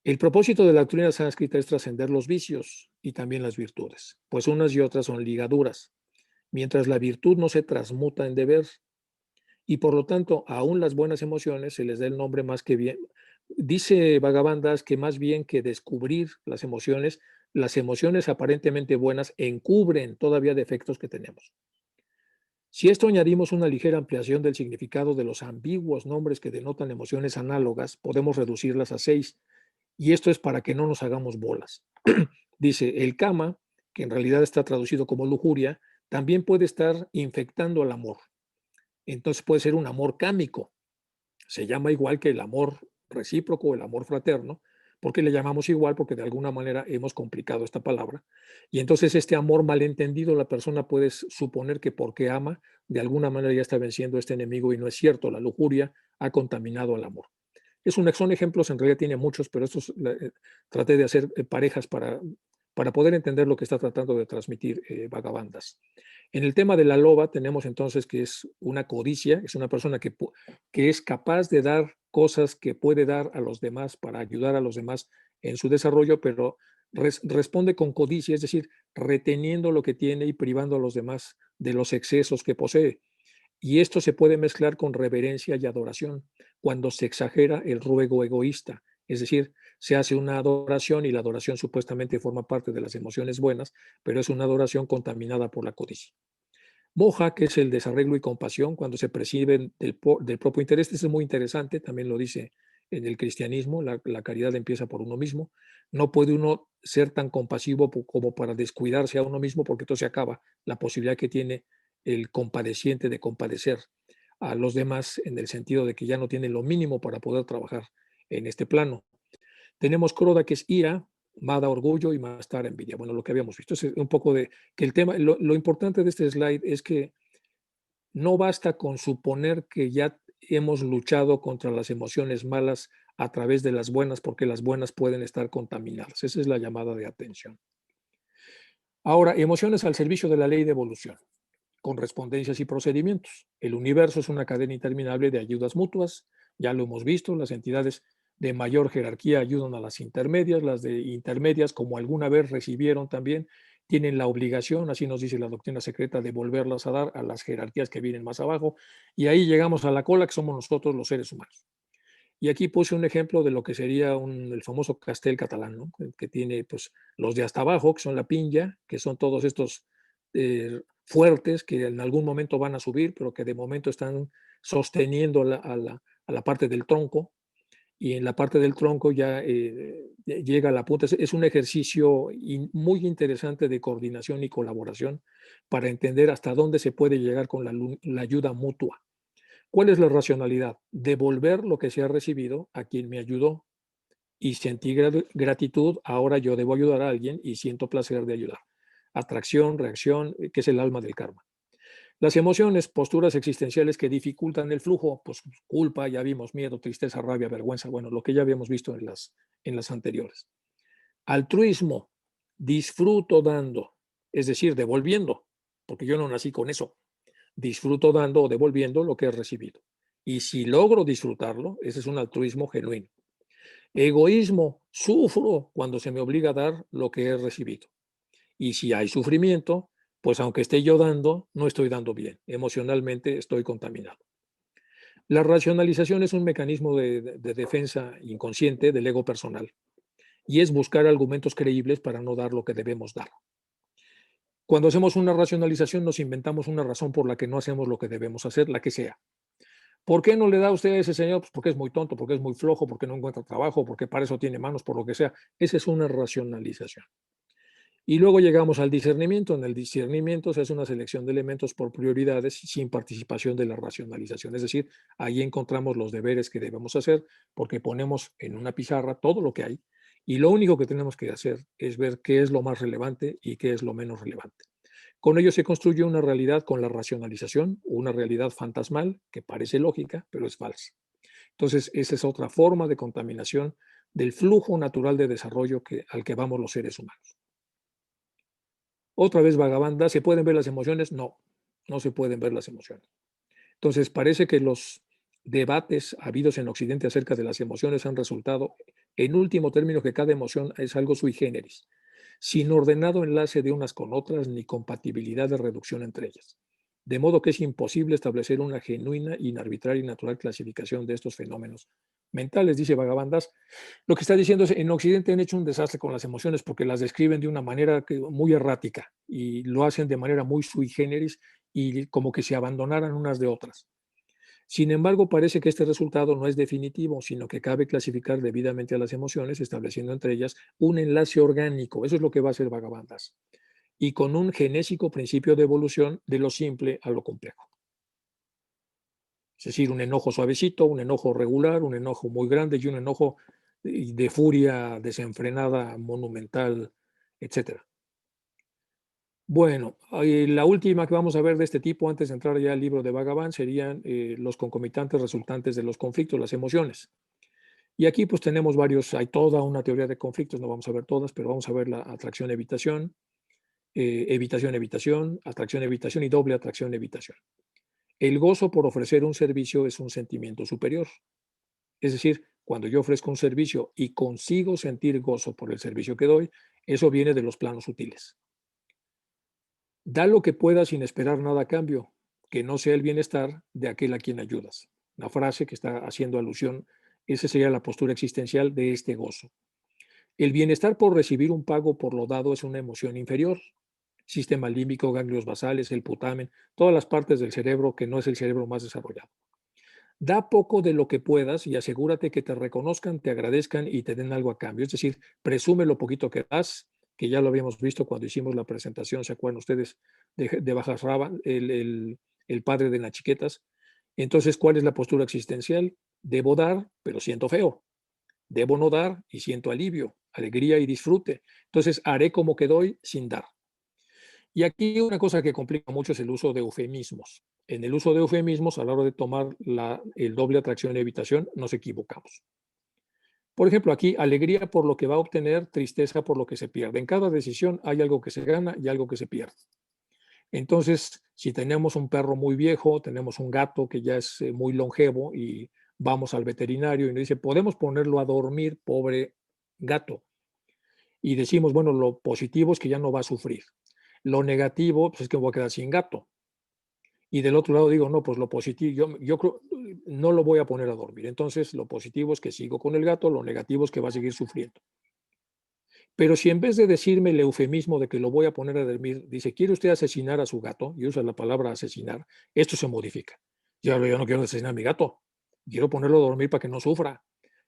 El propósito de la doctrina sánscrita es trascender los vicios y también las virtudes, pues unas y otras son ligaduras, mientras la virtud no se transmuta en deber y por lo tanto aún las buenas emociones se les da el nombre más que bien. Dice Bhagavan Das que más bien que descubrir las emociones aparentemente buenas encubren todavía defectos que tenemos. Si esto añadimos una ligera ampliación del significado de los ambiguos nombres que denotan emociones análogas, podemos reducirlas a 6. Y esto es para que no nos hagamos bolas. Dice, el kama, que en realidad está traducido como lujuria, también puede estar infectando al amor. Entonces puede ser un amor cámico. Se llama igual que el amor recíproco, el amor fraterno, porque le llamamos igual porque de alguna manera hemos complicado esta palabra. Y entonces este amor malentendido, la persona puede suponer que porque ama, de alguna manera ya está venciendo a este enemigo y no es cierto, la lujuria ha contaminado al amor. Son ejemplos, en realidad tiene muchos, pero estos traté de hacer parejas para poder entender lo que está tratando de transmitir Bhagavan Das. En el tema de la loba tenemos entonces que es una codicia, es una persona que es capaz de dar cosas que puede dar a los demás para ayudar a los demás en su desarrollo, pero responde con codicia, es decir, reteniendo lo que tiene y privando a los demás de los excesos que posee. Y esto se puede mezclar con reverencia y adoración cuando se exagera el ruego egoísta, es decir, se hace una adoración y la adoración supuestamente forma parte de las emociones buenas, pero es una adoración contaminada por la codicia. Moja, que es el desarreglo y compasión, cuando se percibe del propio interés. Esto es muy interesante, también lo dice en el cristianismo, la caridad empieza por uno mismo. No puede uno ser tan compasivo como para descuidarse a uno mismo, porque entonces se acaba la posibilidad que tiene el compadeciente de compadecer a los demás en el sentido de que ya no tiene lo mínimo para poder trabajar en este plano. Tenemos Croda, que es ira, Mada, orgullo y Mastara, envidia. Bueno, lo que habíamos visto es un poco de que el tema, lo importante de este slide es que no basta con suponer que ya hemos luchado contra las emociones malas a través de las buenas, porque las buenas pueden estar contaminadas. Esa es la llamada de atención. Ahora, emociones al servicio de la ley de evolución, correspondencias y procedimientos. El universo es una cadena interminable de ayudas mutuas, ya lo hemos visto, las entidades de mayor jerarquía ayudan a las intermedias, las de intermedias, como alguna vez recibieron también, tienen la obligación, así nos dice la doctrina secreta, de volverlas a dar a las jerarquías que vienen más abajo, y ahí llegamos a la cola, que somos nosotros los seres humanos. Y aquí puse un ejemplo de lo que sería el famoso castel catalán, ¿no? Que tiene pues, los de hasta abajo, que son la pinya, que son todos estos fuertes que en algún momento van a subir, pero que de momento están sosteniendo a la parte del tronco, y en la parte del tronco ya llega a la punta. Es un ejercicio muy interesante de coordinación y colaboración para entender hasta dónde se puede llegar con la ayuda mutua. ¿Cuál es la racionalidad? Devolver lo que se ha recibido a quien me ayudó. y sentí gratitud, ahora yo debo ayudar a alguien y siento placer de ayudar. Atracción, reacción, que es el alma del karma. Las emociones, posturas existenciales que dificultan el flujo, pues culpa, ya vimos, miedo, tristeza, rabia, vergüenza, bueno, lo que ya habíamos visto en las anteriores. Altruismo, disfruto dando, es decir, devolviendo, porque yo no nací con eso. Disfruto dando o devolviendo lo que he recibido. Y si logro disfrutarlo, ese es un altruismo genuino. Egoísmo, sufro cuando se me obliga a dar lo que he recibido. Y si hay sufrimiento, pues aunque esté yo dando, no estoy dando bien. Emocionalmente estoy contaminado. La racionalización es un mecanismo de defensa inconsciente del ego personal y es buscar argumentos creíbles para no dar lo que debemos dar. Cuando hacemos una racionalización nos inventamos una razón por la que no hacemos lo que debemos hacer, la que sea. ¿Por qué no le da a usted a ese señor? Pues porque es muy tonto, porque es muy flojo, porque no encuentra trabajo, porque para eso tiene manos, por lo que sea. Esa es una racionalización. Y luego llegamos al discernimiento. En el discernimiento se hace una selección de elementos por prioridades sin participación de la racionalización. Es decir, ahí encontramos los deberes que debemos hacer porque ponemos en una pizarra todo lo que hay y lo único que tenemos que hacer es ver qué es lo más relevante y qué es lo menos relevante. Con ello se construye una realidad con la racionalización, una realidad fantasmal que parece lógica, pero es falsa. Entonces, esa es otra forma de contaminación del flujo natural de desarrollo al que vamos los seres humanos. Otra vez Bhagavanda, ¿se pueden ver las emociones? No, no se pueden ver las emociones. Entonces, parece que los debates habidos en Occidente acerca de las emociones han resultado, en último término, que cada emoción es algo sui generis, sin ordenado enlace de unas con otras ni compatibilidad de reducción entre ellas. De modo que es imposible establecer una genuina, inarbitraria y natural clasificación de estos fenómenos mentales, dice Bhagavandas. Lo que está diciendo es, en Occidente han hecho un desastre con las emociones porque las describen de una manera muy errática y lo hacen de manera muy sui generis y como que se abandonaran unas de otras. Sin embargo, parece que este resultado no es definitivo, sino que cabe clasificar debidamente a las emociones, estableciendo entre ellas un enlace orgánico. Eso es lo que va a hacer Bhagavandas. Y con un genésico principio de evolución de lo simple a lo complejo. Es decir, un enojo suavecito, un enojo regular, un enojo muy grande y un enojo de furia desenfrenada, monumental, etc. Bueno, la última que vamos a ver de este tipo, antes de entrar ya al libro de Bhagavan, serían los concomitantes resultantes de los conflictos, las emociones. Y aquí pues tenemos varios, hay toda una teoría de conflictos, no vamos a ver todas, pero vamos a ver la atracción-evitación, evitación-evitación, atracción-evitación y doble atracción-evitación. El gozo por ofrecer un servicio es un sentimiento superior. Es decir, cuando yo ofrezco un servicio y consigo sentir gozo por el servicio que doy, eso viene de los planos sutiles. Da lo que puedas sin esperar nada a cambio, que no sea el bienestar de aquel a quien ayudas. Una frase que está haciendo alusión, esa sería la postura existencial de este gozo. El bienestar por recibir un pago por lo dado es una emoción inferior. Sistema límbico, ganglios basales, el putamen, todas las partes del cerebro que no es el cerebro más desarrollado. Da poco de lo que puedas y asegúrate que te reconozcan, te agradezcan y te den algo a cambio. Es decir, presume lo poquito que das, que ya lo habíamos visto cuando hicimos la presentación, ¿se acuerdan ustedes de Bajasrava, el padre de Nachiquetas? Entonces, ¿cuál es la postura existencial? Debo dar, pero siento feo. Debo no dar y siento alivio, alegría y disfrute. Entonces, haré como que doy sin dar. Y aquí una cosa que complica mucho es el uso de eufemismos. En el uso de eufemismos, a la hora de tomar el doble atracción y evitación, nos equivocamos. Por ejemplo, aquí, alegría por lo que va a obtener, tristeza por lo que se pierde. En cada decisión hay algo que se gana y algo que se pierde. Entonces, si tenemos un perro muy viejo, tenemos un gato que ya es muy longevo y vamos al veterinario y nos dice, podemos ponerlo a dormir, pobre gato. Y decimos, bueno, lo positivo es que ya no va a sufrir. Lo negativo pues, es que me voy a quedar sin gato. Y del otro lado digo, no, pues lo positivo, yo creo, no lo voy a poner a dormir. Entonces, lo positivo es que sigo con el gato, lo negativo es que va a seguir sufriendo. Pero si en vez de decirme el eufemismo de que lo voy a poner a dormir, dice, ¿quiere usted asesinar a su gato? Y usa la palabra asesinar, esto se modifica. Yo no quiero asesinar a mi gato, quiero ponerlo a dormir para que no sufra,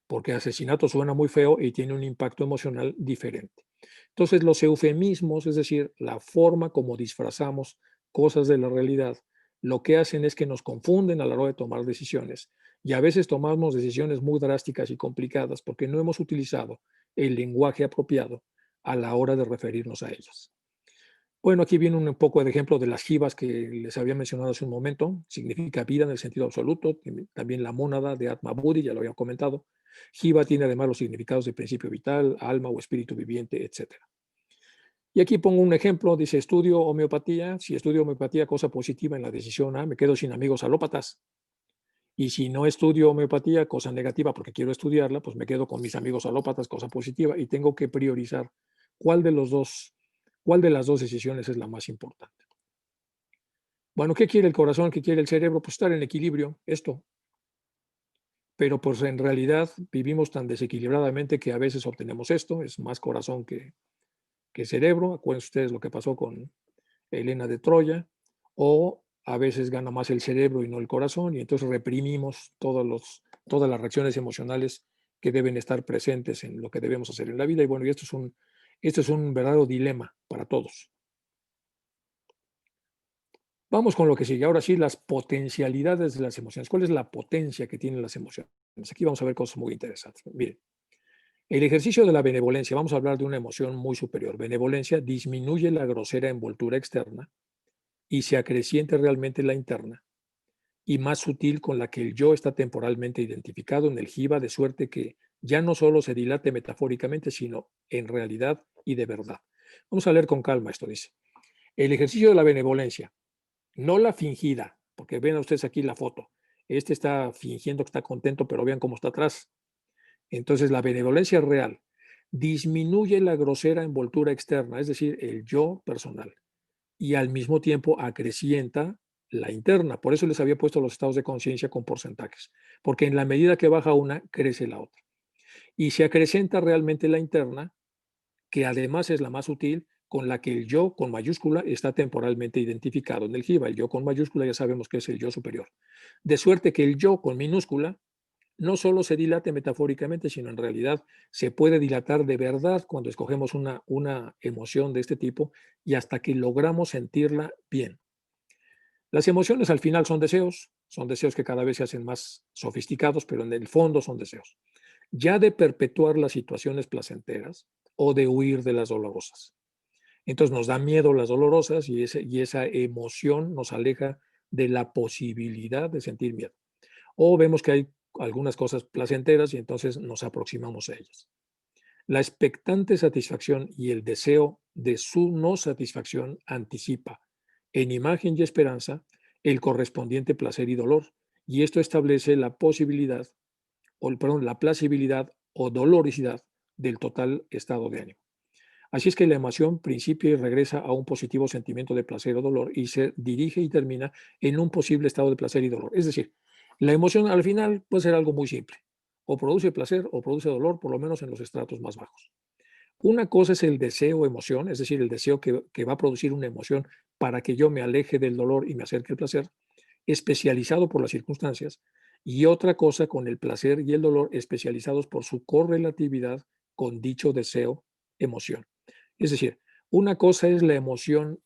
porque asesinato suena muy feo y tiene un impacto emocional diferente. Entonces, los eufemismos, es decir, la forma como disfrazamos cosas de la realidad, lo que hacen es que nos confunden a la hora de tomar decisiones Y a veces tomamos decisiones muy drásticas y complicadas porque no hemos utilizado el lenguaje apropiado a la hora de referirnos a ellas. Bueno, aquí viene un poco de ejemplo de las jivas que les había mencionado hace un momento. Significa vida en el sentido absoluto. También la mónada de Atma Buddhi, ya lo había comentado. Jiva tiene además los significados de principio vital, alma o espíritu viviente, etc. Y aquí pongo un ejemplo, dice estudio homeopatía. Si estudio homeopatía, cosa positiva en la decisión A, me quedo sin amigos alópatas. Y si no estudio homeopatía, cosa negativa porque quiero estudiarla, pues me quedo con mis amigos alópatas, cosa positiva, y tengo que priorizar cuál de las dos decisiones es la más importante. Bueno, ¿qué quiere el corazón? ¿Qué quiere el cerebro? Pues estar en equilibrio, esto. Pero pues en realidad vivimos tan desequilibradamente que a veces obtenemos esto, es más corazón que cerebro. Acuérdense ustedes lo que pasó con Helena de Troya, o a veces gana más el cerebro y no el corazón, y entonces reprimimos todas las reacciones emocionales que deben estar presentes en lo que debemos hacer en la vida. Y bueno, y esto es un verdadero dilema para todos. Vamos con lo que sigue. Ahora sí, las potencialidades de las emociones. ¿Cuál es la potencia que tienen las emociones? Aquí vamos a ver cosas muy interesantes. Miren, el ejercicio de la benevolencia, vamos a hablar de una emoción muy superior. Benevolencia disminuye la grosera envoltura externa y se acreciente realmente la interna y más sutil con la que el yo está temporalmente identificado en el jiva, de suerte que ya no solo se dilate metafóricamente, sino en realidad y de verdad. Vamos a leer con calma esto, dice. El ejercicio de la benevolencia, no la fingida, porque ven ustedes aquí la foto. Este está fingiendo que está contento, pero vean cómo está atrás. Entonces, la benevolencia real disminuye la grosera envoltura externa, es decir, el yo personal, y al mismo tiempo acrecienta la interna. Por eso les había puesto los estados de conciencia con porcentajes, porque en la medida que baja una, crece la otra. Y se acrecenta realmente la interna, que además es la más sutil, con la que el yo con mayúscula está temporalmente identificado en el jiva. El yo con mayúscula ya sabemos que es el yo superior. De suerte que el yo con minúscula no solo se dilate metafóricamente, sino en realidad se puede dilatar de verdad cuando escogemos una emoción de este tipo y hasta que logramos sentirla bien. Las emociones al final son deseos que cada vez se hacen más sofisticados, pero en el fondo son deseos, ya de perpetuar las situaciones placenteras o de huir de las dolorosas. Entonces nos da miedo las dolorosas y esa emoción nos aleja de la posibilidad de sentir miedo. O vemos que hay algunas cosas placenteras y entonces nos aproximamos a ellas. La expectante satisfacción y el deseo de su no satisfacción anticipa, en imagen y esperanza, el correspondiente placer y dolor, y esto establece la posibilidad, la plasibilidad o doloricidad del total estado de ánimo. Así es que la emoción principia y regresa a un positivo sentimiento de placer o dolor y se dirige y termina en un posible estado de placer y dolor. Es decir, la emoción al final puede ser algo muy simple. O produce placer o produce dolor, por lo menos en los estratos más bajos. Una cosa es el deseo emoción, es decir, el deseo que va a producir una emoción para que yo me aleje del dolor y me acerque al placer, especializado por las circunstancias. Y otra cosa con el placer y el dolor especializados por su correlatividad con dicho deseo emoción. Es decir, una cosa es la emoción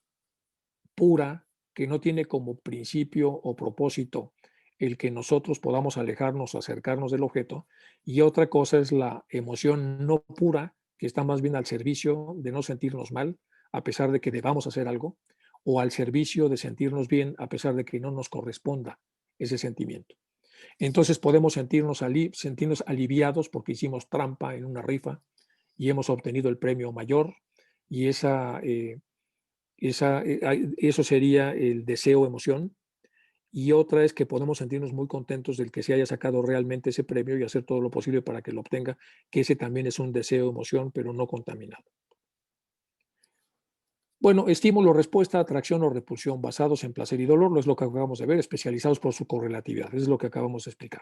pura que no tiene como principio o propósito el que nosotros podamos alejarnos o acercarnos del objeto, y otra cosa es la emoción no pura que está más bien al servicio de no sentirnos mal a pesar de que debamos hacer algo, o al servicio de sentirnos bien a pesar de que no nos corresponda ese sentimiento. Entonces podemos sentirnos aliviados porque hicimos trampa en una rifa y hemos obtenido el premio mayor, y eso sería el deseo emoción. Y otra es que podemos sentirnos muy contentos del que se haya sacado realmente ese premio y hacer todo lo posible para que lo obtenga, que ese también es un deseo emoción, pero no contaminado. Bueno, estímulo, respuesta, atracción o repulsión basados en placer y dolor, no es lo que acabamos de ver, especializados por su correlatividad, es lo que acabamos de explicar.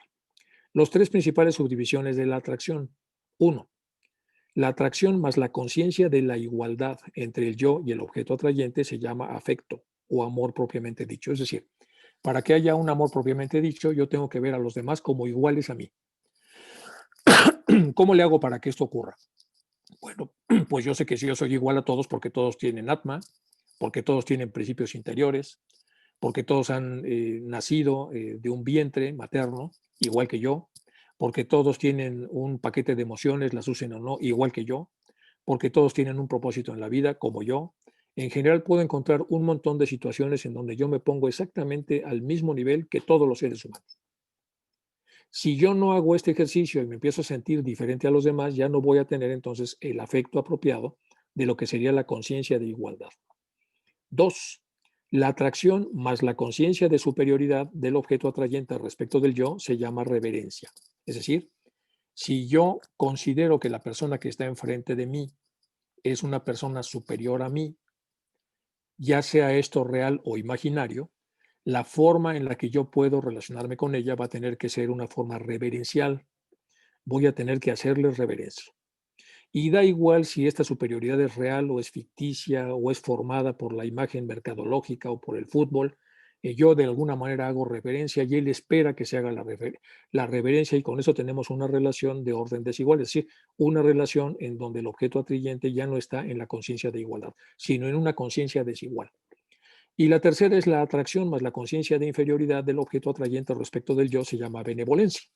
Los tres principales subdivisiones de la atracción. 1. La atracción más la conciencia de la igualdad entre el yo y el objeto atrayente se llama afecto o amor propiamente dicho. Es decir, para que haya un amor propiamente dicho, yo tengo que ver a los demás como iguales a mí. ¿Cómo le hago para que esto ocurra? Bueno, pues yo sé que si yo soy igual a todos porque todos tienen atma, porque todos tienen principios interiores, porque todos han nacido de un vientre materno, igual que yo, porque todos tienen un paquete de emociones, las usen o no, igual que yo, porque todos tienen un propósito en la vida, como yo. En general puedo encontrar un montón de situaciones en donde yo me pongo exactamente al mismo nivel que todos los seres humanos. Si yo no hago este ejercicio y me empiezo a sentir diferente a los demás, ya no voy a tener entonces el afecto apropiado de lo que sería la conciencia de igualdad. 2. La atracción más la conciencia de superioridad del objeto atrayente respecto del yo se llama reverencia. Es decir, si yo considero que la persona que está enfrente de mí es una persona superior a mí, ya sea esto real o imaginario, la forma en la que yo puedo relacionarme con ella va a tener que ser una forma reverencial. Voy a tener que hacerle reverencia. Y da igual si esta superioridad es real o es ficticia o es formada por la imagen mercadológica o por el fútbol. Yo de alguna manera hago reverencia y él espera que se haga la reverencia, y con eso tenemos una relación de orden desigual, es decir, una relación en donde el objeto atrayente ya no está en la conciencia de igualdad, sino en una conciencia desigual. Y la tercera es la atracción más la conciencia de inferioridad del objeto atrayente respecto del yo, se llama benevolencia.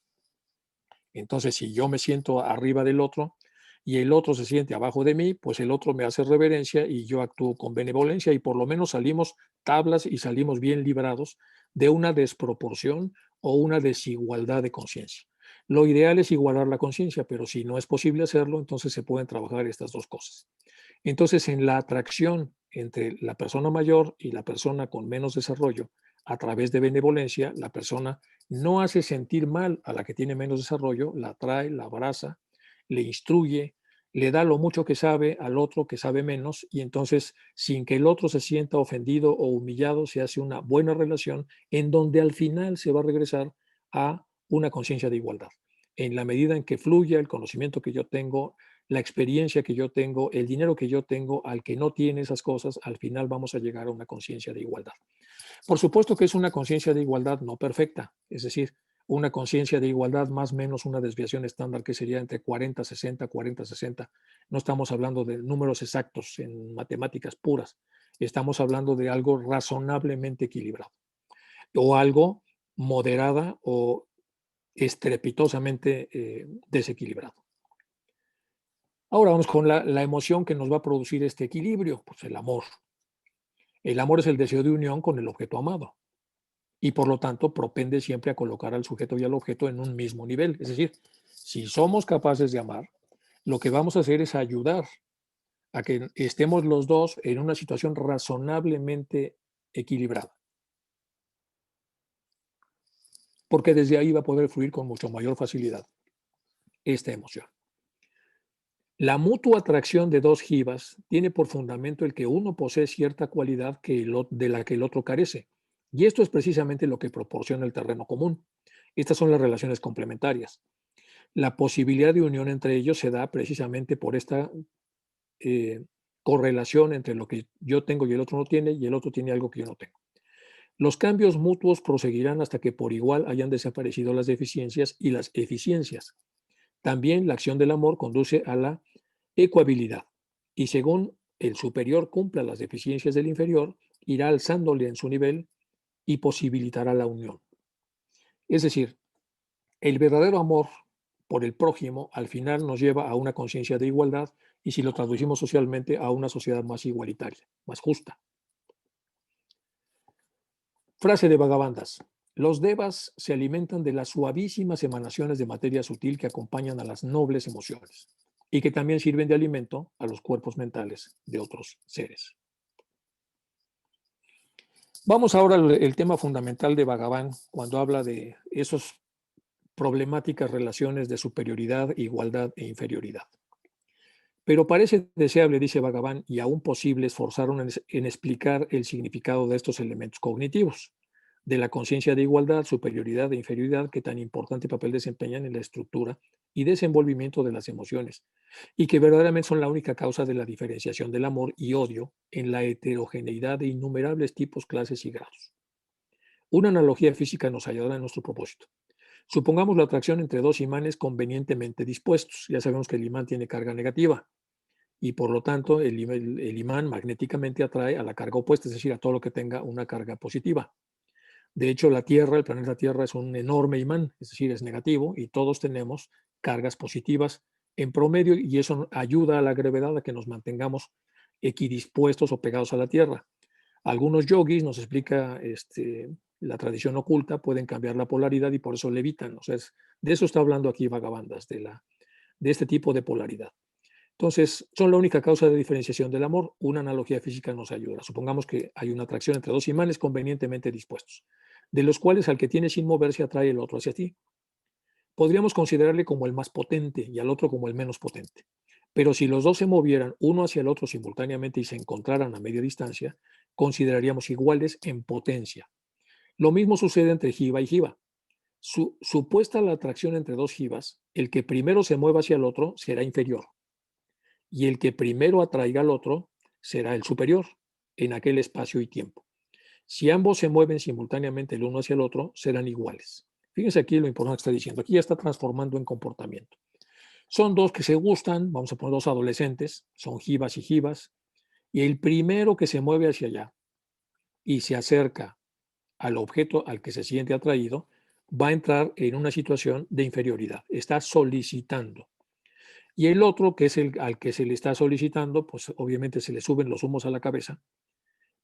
Entonces, si yo me siento arriba del otro y el otro se siente abajo de mí, pues el otro me hace reverencia y yo actúo con benevolencia, y por lo menos salimos tablas y salimos bien librados de una desproporción o una desigualdad de conciencia. Lo ideal es igualar la conciencia, pero si no es posible hacerlo, entonces se pueden trabajar estas dos cosas. Entonces, en la atracción entre la persona mayor y la persona con menos desarrollo, a través de benevolencia, la persona no hace sentir mal a la que tiene menos desarrollo, la atrae, la abraza, le instruye, le da lo mucho que sabe al otro que sabe menos, y entonces, sin que el otro se sienta ofendido o humillado, se hace una buena relación en donde al final se va a regresar a una conciencia de igualdad. En la medida en que fluya el conocimiento que yo tengo, la experiencia que yo tengo, el dinero que yo tengo, al que no tiene esas cosas, al final vamos a llegar a una conciencia de igualdad. Por supuesto que es una conciencia de igualdad no perfecta, es decir, una conciencia de igualdad más o menos una desviación estándar que sería entre 40-60, 40-60. No estamos hablando de números exactos en matemáticas puras, estamos hablando de algo razonablemente equilibrado o algo moderada o estrepitosamente desequilibrado. Ahora vamos con la emoción que nos va a producir este equilibrio, pues el amor. El amor es el deseo de unión con el objeto amado y por lo tanto propende siempre a colocar al sujeto y al objeto en un mismo nivel. Es decir, si somos capaces de amar, lo que vamos a hacer es ayudar a que estemos los dos en una situación razonablemente equilibrada, porque desde ahí va a poder fluir con mucho mayor facilidad esta emoción. La mutua atracción de dos jivas tiene por fundamento el que uno posee cierta cualidad de la que el otro carece, y esto es precisamente lo que proporciona el terreno común. Estas son las relaciones complementarias. La posibilidad de unión entre ellos se da precisamente por esta correlación entre lo que yo tengo y el otro no tiene, y el otro tiene algo que yo no tengo. Los cambios mutuos proseguirán hasta que por igual hayan desaparecido las deficiencias y las eficiencias. También la acción del amor conduce a la ecuabilidad, y según el superior cumpla las deficiencias del inferior, irá alzándole en su nivel y posibilitará la unión. Es decir, el verdadero amor por el prójimo al final nos lleva a una conciencia de igualdad, y si lo traducimos socialmente, a una sociedad más igualitaria, más justa. Frase de Bhagavandas. Los devas se alimentan de las suavísimas emanaciones de materia sutil que acompañan a las nobles emociones y que también sirven de alimento a los cuerpos mentales de otros seres. Vamos ahora al tema fundamental de Bhagavan cuando habla de esas problemáticas relaciones de superioridad, igualdad e inferioridad. Pero parece deseable, dice Bhagavan, y aún posible esforzar en explicar el significado de estos elementos cognitivos, de la conciencia de igualdad, superioridad e inferioridad que tan importante papel desempeñan en la estructura y desenvolvimiento de las emociones, y que verdaderamente son la única causa de la diferenciación del amor y odio en la heterogeneidad de innumerables tipos, clases y grados. Una analogía física nos ayudará en nuestro propósito. Supongamos la atracción entre dos imanes convenientemente dispuestos. Ya sabemos que el imán tiene carga negativa y por lo tanto el imán magnéticamente atrae a la carga opuesta, es decir, a todo lo que tenga una carga positiva. De hecho, la Tierra, el planeta Tierra es un enorme imán, es decir, es negativo y todos tenemos cargas positivas en promedio y eso ayuda a la gravedad a que nos mantengamos equidispuestos o pegados a la Tierra. Algunos yogis, nos explica la tradición oculta, pueden cambiar la polaridad y por eso levitan. O sea, de eso está hablando aquí Bhagavandas, de este tipo de polaridad. Entonces, son la única causa de diferenciación del amor. Una analogía física nos ayuda. Supongamos que hay una atracción entre dos imanes convenientemente dispuestos, de los cuales al que tiene sin moverse atrae el otro hacia ti. Podríamos considerarle como el más potente y al otro como el menos potente. Pero si los dos se movieran uno hacia el otro simultáneamente y se encontraran a media distancia, consideraríamos iguales en potencia. Lo mismo sucede entre jiva y jiva. Supuesta la atracción entre dos jivas, el que primero se mueva hacia el otro será inferior y el que primero atraiga al otro será el superior en aquel espacio y tiempo. Si ambos se mueven simultáneamente el uno hacia el otro, serán iguales. Fíjense aquí lo importante que está diciendo. Aquí ya está transformando en comportamiento. Son dos que se gustan, vamos a poner dos adolescentes, son jivas y jivas, y el primero que se mueve hacia allá y se acerca al objeto al que se siente atraído, va a entrar en una situación de inferioridad, está solicitando. Y el otro, que es el al que se le está solicitando, pues obviamente se le suben los humos a la cabeza,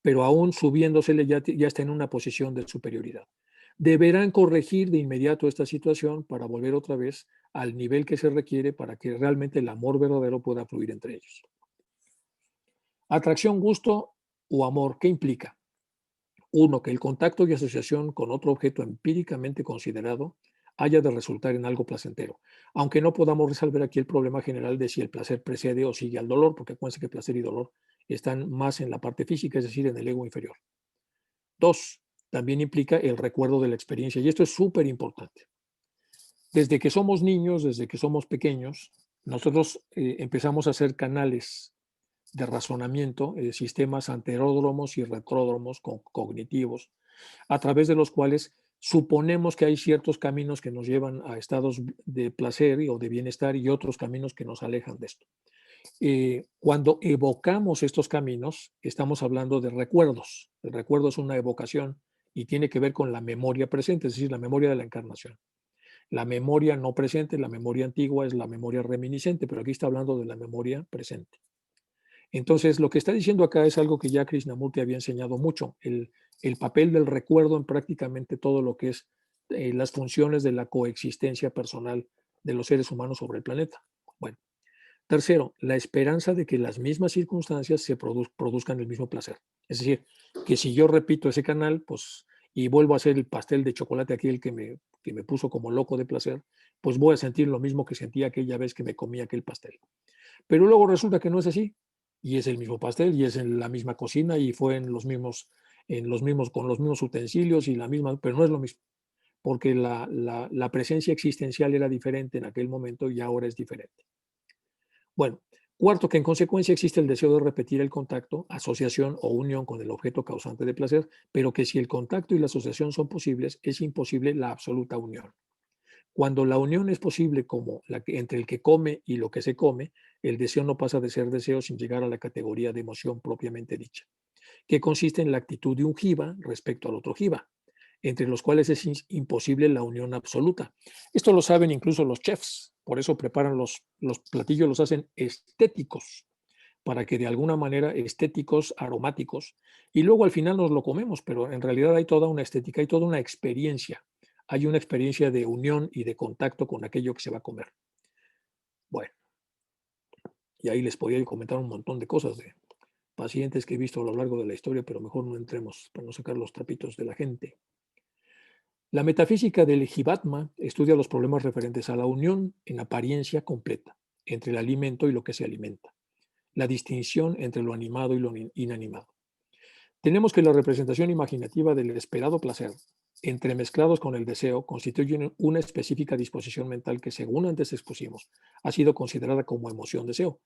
pero aún subiéndosele ya está en una posición de superioridad. Deberán corregir de inmediato esta situación para volver otra vez al nivel que se requiere para que realmente el amor verdadero pueda fluir entre ellos. Atracción, gusto o amor, ¿qué implica? Uno, que el contacto y asociación con otro objeto empíricamente considerado haya de resultar en algo placentero, aunque no podamos resolver aquí el problema general de si el placer precede o sigue al dolor, porque acuérdense que placer y dolor están más en la parte física, es decir, en el ego inferior. Dos, también implica el recuerdo de la experiencia, y esto es súper importante. Desde que somos niños, desde que somos pequeños, nosotros empezamos a hacer canales de razonamiento, sistemas anteródromos y retródromos cognitivos, a través de los cuales suponemos que hay ciertos caminos que nos llevan a estados de placer o de bienestar y otros caminos que nos alejan de esto. Cuando evocamos estos caminos, estamos hablando de recuerdos. El recuerdo es una evocación y tiene que ver con la memoria presente, es decir, la memoria de la encarnación. La memoria no presente, la memoria antigua es la memoria reminiscente, pero aquí está hablando de la memoria presente. Entonces, lo que está diciendo acá es algo que ya Krishnamurti había enseñado mucho, el papel del recuerdo en prácticamente todo lo que es las funciones de la coexistencia personal de los seres humanos sobre el planeta. Bueno, tercero, la esperanza de que las mismas circunstancias se produzcan el mismo placer. Es decir, que si yo repito ese canal, pues, y vuelvo a hacer el pastel de chocolate aquel que me puso como loco de placer, pues voy a sentir lo mismo que sentí aquella vez que me comí aquel pastel. Pero luego resulta que no es así, y es el mismo pastel, y es en la misma cocina, y fue con los mismos utensilios y la misma, pero no es lo mismo, porque la presencia existencial era diferente en aquel momento y ahora es diferente. Bueno, cuarto, que en consecuencia existe el deseo de repetir el contacto, asociación o unión con el objeto causante de placer, pero que si el contacto y la asociación son posibles, es imposible la absoluta unión. Cuando la unión es posible como entre el que come y lo que se come, el deseo no pasa de ser deseo sin llegar a la categoría de emoción propiamente dicha, que consiste en la actitud de un jiva respecto al otro jiva, entre los cuales es imposible la unión absoluta. Esto lo saben incluso los chefs, por eso preparan los platillos, los hacen estéticos, para que de alguna manera estéticos, aromáticos, y luego al final nos lo comemos, pero en realidad hay toda una estética, hay toda una experiencia. Hay una experiencia de unión y de contacto con aquello que se va a comer. Bueno, y ahí les podría comentar un montón de cosas de pacientes que he visto a lo largo de la historia, pero mejor no entremos para no sacar los trapitos de la gente. La metafísica del Jivatma estudia los problemas referentes a la unión en apariencia completa entre el alimento y lo que se alimenta, la distinción entre lo animado y lo inanimado. Tenemos que la representación imaginativa del esperado placer, entremezclados con el deseo, constituyen una específica disposición mental que, según antes expusimos, ha sido considerada como emoción-deseo,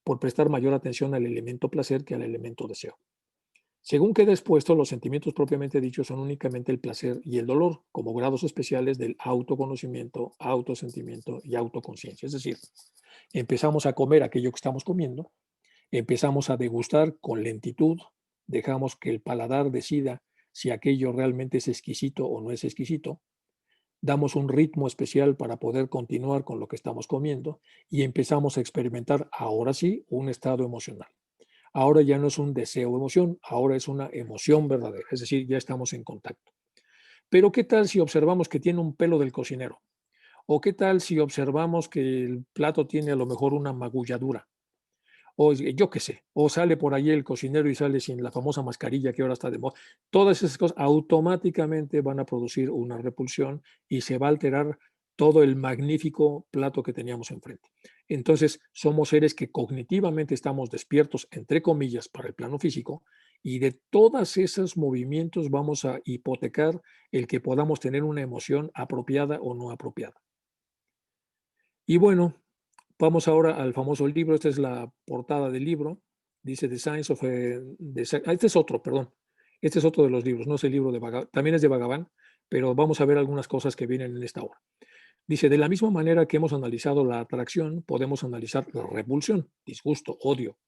por prestar mayor atención al elemento placer que al elemento deseo. Según queda expuesto, los sentimientos propiamente dichos son únicamente el placer y el dolor, como grados especiales del autoconocimiento, autosentimiento y autoconciencia. Es decir, empezamos a comer aquello que estamos comiendo, empezamos a degustar con lentitud, dejamos que el paladar decida si aquello realmente es exquisito o no es exquisito. Damos un ritmo especial para poder continuar con lo que estamos comiendo y empezamos a experimentar, ahora sí, un estado emocional. Ahora ya no es un deseo o emoción, ahora es una emoción verdadera, es decir, ya estamos en contacto. Pero ¿qué tal si observamos que tiene un pelo del cocinero? ¿O qué tal si observamos que el plato tiene a lo mejor una magulladura? O yo qué sé, o sale por ahí el cocinero y sale sin la famosa mascarilla que ahora está de moda. Todas esas cosas automáticamente van a producir una repulsión y se va a alterar todo el magnífico plato que teníamos enfrente. Entonces, somos seres que cognitivamente estamos despiertos, entre comillas, para el plano físico, y de todos esos movimientos vamos a hipotecar el que podamos tener una emoción apropiada o no apropiada. Y bueno, vamos ahora al famoso libro. Esta es la portada del libro. Dice The Science of... este es otro, perdón. Este es otro de los libros, no es el libro de Bhagavan. También es de Bhagavan, pero vamos a ver algunas cosas que vienen en esta obra. Dice, de la misma manera que hemos analizado la atracción, podemos analizar la repulsión, disgusto, odio,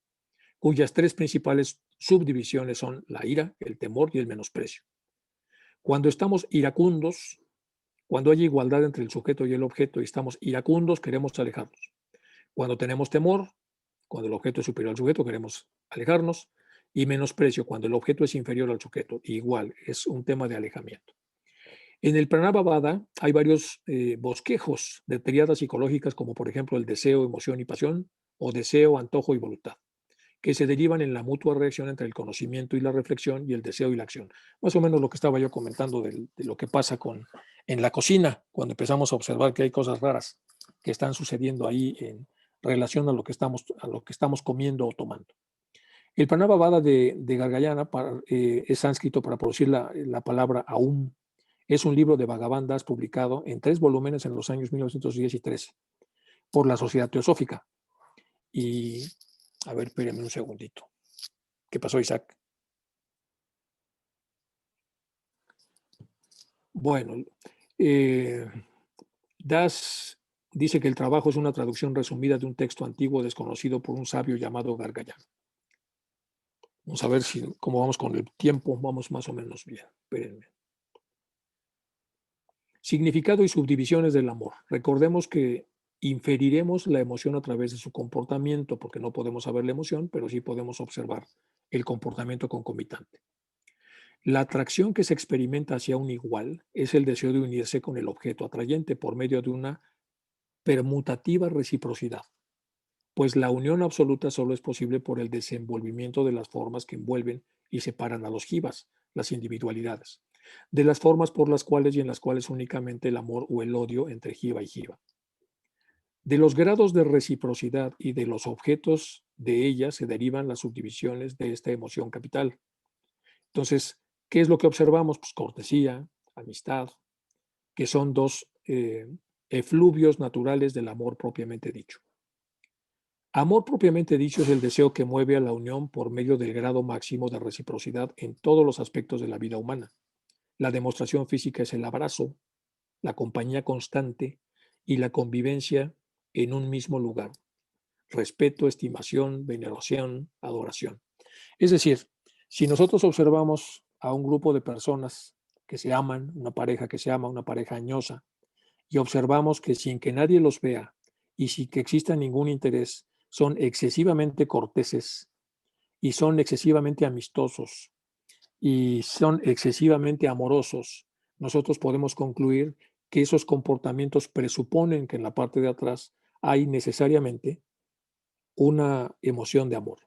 cuyas tres principales subdivisiones son la ira, el temor y el menosprecio. Cuando estamos iracundos, cuando hay igualdad entre el sujeto y el objeto y estamos iracundos, queremos alejarnos. Cuando tenemos temor, cuando el objeto es superior al sujeto, queremos alejarnos. Y menosprecio, cuando el objeto es inferior al sujeto. Igual, es un tema de alejamiento. En el Pranavada hay varios bosquejos de triadas psicológicas, como por ejemplo el deseo, emoción y pasión, o deseo, antojo y voluntad, que se derivan en la mutua reacción entre el conocimiento y la reflexión y el deseo y la acción. Más o menos lo que estaba yo comentando de lo que pasa en la cocina, cuando empezamos a observar que hay cosas raras que están sucediendo ahí en relación a lo que estamos comiendo o tomando. El Pranavada de Gargayana es sánscrito para producir la palabra Aum. Es un libro de Bhagavan Das publicado en 3 volúmenes en los años 1910 y 13 por la Sociedad Teosófica. Y, a ver, espérenme un segundito. ¿Qué pasó, Isaac? Bueno, Das dice que el trabajo es una traducción resumida de un texto antiguo desconocido por un sabio llamado Gargayana. Vamos a ver cómo vamos con el tiempo. Vamos más o menos bien. Espérenme. Significado y subdivisiones del amor. Recordemos que inferiremos la emoción a través de su comportamiento, porque no podemos saber la emoción, pero sí podemos observar el comportamiento concomitante. La atracción que se experimenta hacia un igual es el deseo de unirse con el objeto atrayente por medio de una permutativa reciprocidad, pues la unión absoluta solo es posible por el desenvolvimiento de las formas que envuelven y separan a los jivas, las individualidades, de las formas por las cuales y en las cuales únicamente el amor o el odio entre jiva y jiva. De los grados de reciprocidad y de los objetos de ella se derivan las subdivisiones de esta emoción capital. Entonces, ¿qué es lo que observamos? Pues cortesía, amistad, que son dos efluvios naturales del amor propiamente dicho. Amor propiamente dicho es el deseo que mueve a la unión por medio del grado máximo de reciprocidad en todos los aspectos de la vida humana. La demostración física es el abrazo, la compañía constante y la convivencia en un mismo lugar. Respeto, estimación, veneración, adoración. Es decir, si nosotros observamos a un grupo de personas que se aman, una pareja que se ama, una pareja añosa, y observamos que sin que nadie los vea y sin que exista ningún interés, son excesivamente corteses y son excesivamente amistosos y son excesivamente amorosos, nosotros podemos concluir que esos comportamientos presuponen que en la parte de atrás hay necesariamente una emoción de amor.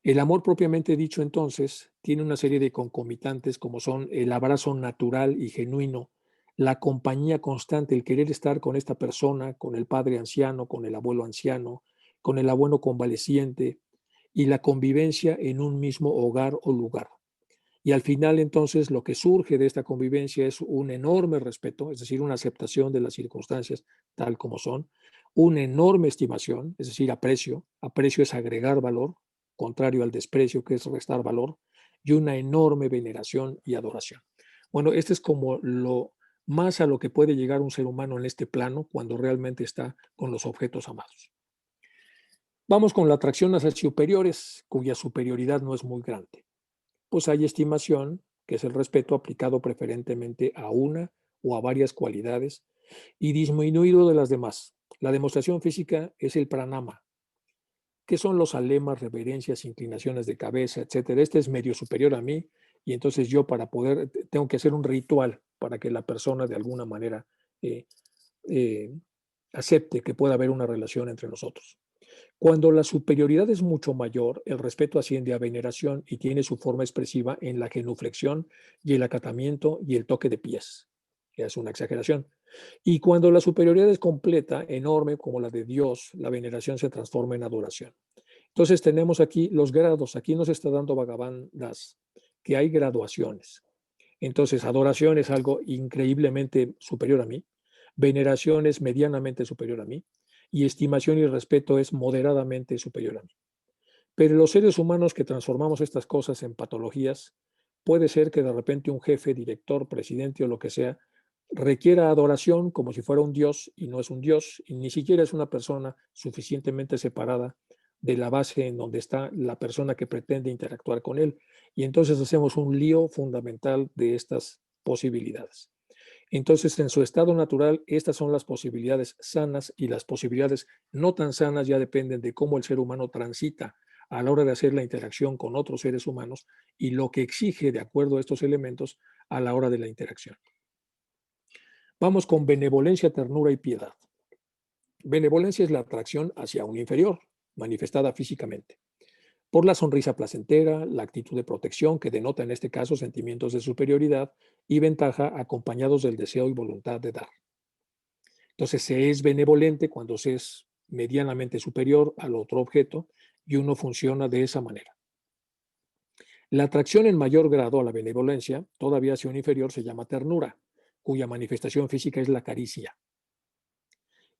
El amor propiamente dicho, entonces, tiene una serie de concomitantes como son el abrazo natural y genuino, la compañía constante, el querer estar con esta persona, con el padre anciano, con el abuelo anciano, con el abuelo convaleciente y la convivencia en un mismo hogar o lugar. Y al final, entonces, lo que surge de esta convivencia es un enorme respeto, es decir, una aceptación de las circunstancias tal como son, una enorme estimación, es decir, aprecio. Aprecio es agregar valor, contrario al desprecio, que es restar valor, y una enorme veneración y adoración. Bueno, este es como lo más a lo que puede llegar un ser humano en este plano cuando realmente está con los objetos amados. Vamos con la atracción hacia superiores, cuya superioridad no es muy grande. Pues hay estimación que es el respeto aplicado preferentemente a una o a varias cualidades y disminuido de las demás. La demostración física es el pranama, que son los alemas, reverencias, inclinaciones de cabeza, etcétera. Este es medio superior a mí y entonces yo para poder, tengo que hacer un ritual para que la persona de alguna manera eh, acepte que pueda haber una relación entre nosotros. Cuando la superioridad es mucho mayor, el respeto asciende a veneración y tiene su forma expresiva en la genuflexión y el acatamiento y el toque de pies, que es una exageración. Y cuando la superioridad es completa, enorme, como la de Dios, la veneración se transforma en adoración. Entonces tenemos aquí los grados. Aquí nos está dando Bhagavan Das, que hay graduaciones. Entonces, adoración es algo increíblemente superior a mí, veneración es medianamente superior a mí, y estimación y respeto es moderadamente superior a mí. Pero los seres humanos que transformamos estas cosas en patologías, puede ser que de repente un jefe, director, presidente o lo que sea, requiera adoración como si fuera un dios y no es un dios, y ni siquiera es una persona suficientemente separada de la base en donde está la persona que pretende interactuar con él. Y entonces hacemos un lío fundamental de estas posibilidades. Entonces, en su estado natural, estas son las posibilidades sanas y las posibilidades no tan sanas ya dependen de cómo el ser humano transita a la hora de hacer la interacción con otros seres humanos y lo que exige de acuerdo a estos elementos a la hora de la interacción. Vamos con benevolencia, ternura y piedad. Benevolencia es la atracción hacia un inferior, manifestada físicamente, por la sonrisa placentera, la actitud de protección que denota en este caso sentimientos de superioridad y ventaja acompañados del deseo y voluntad de dar. Entonces se es benevolente cuando se es medianamente superior al otro objeto y uno funciona de esa manera. La atracción en mayor grado a la benevolencia, todavía hacia un inferior, se llama ternura, cuya manifestación física es la caricia.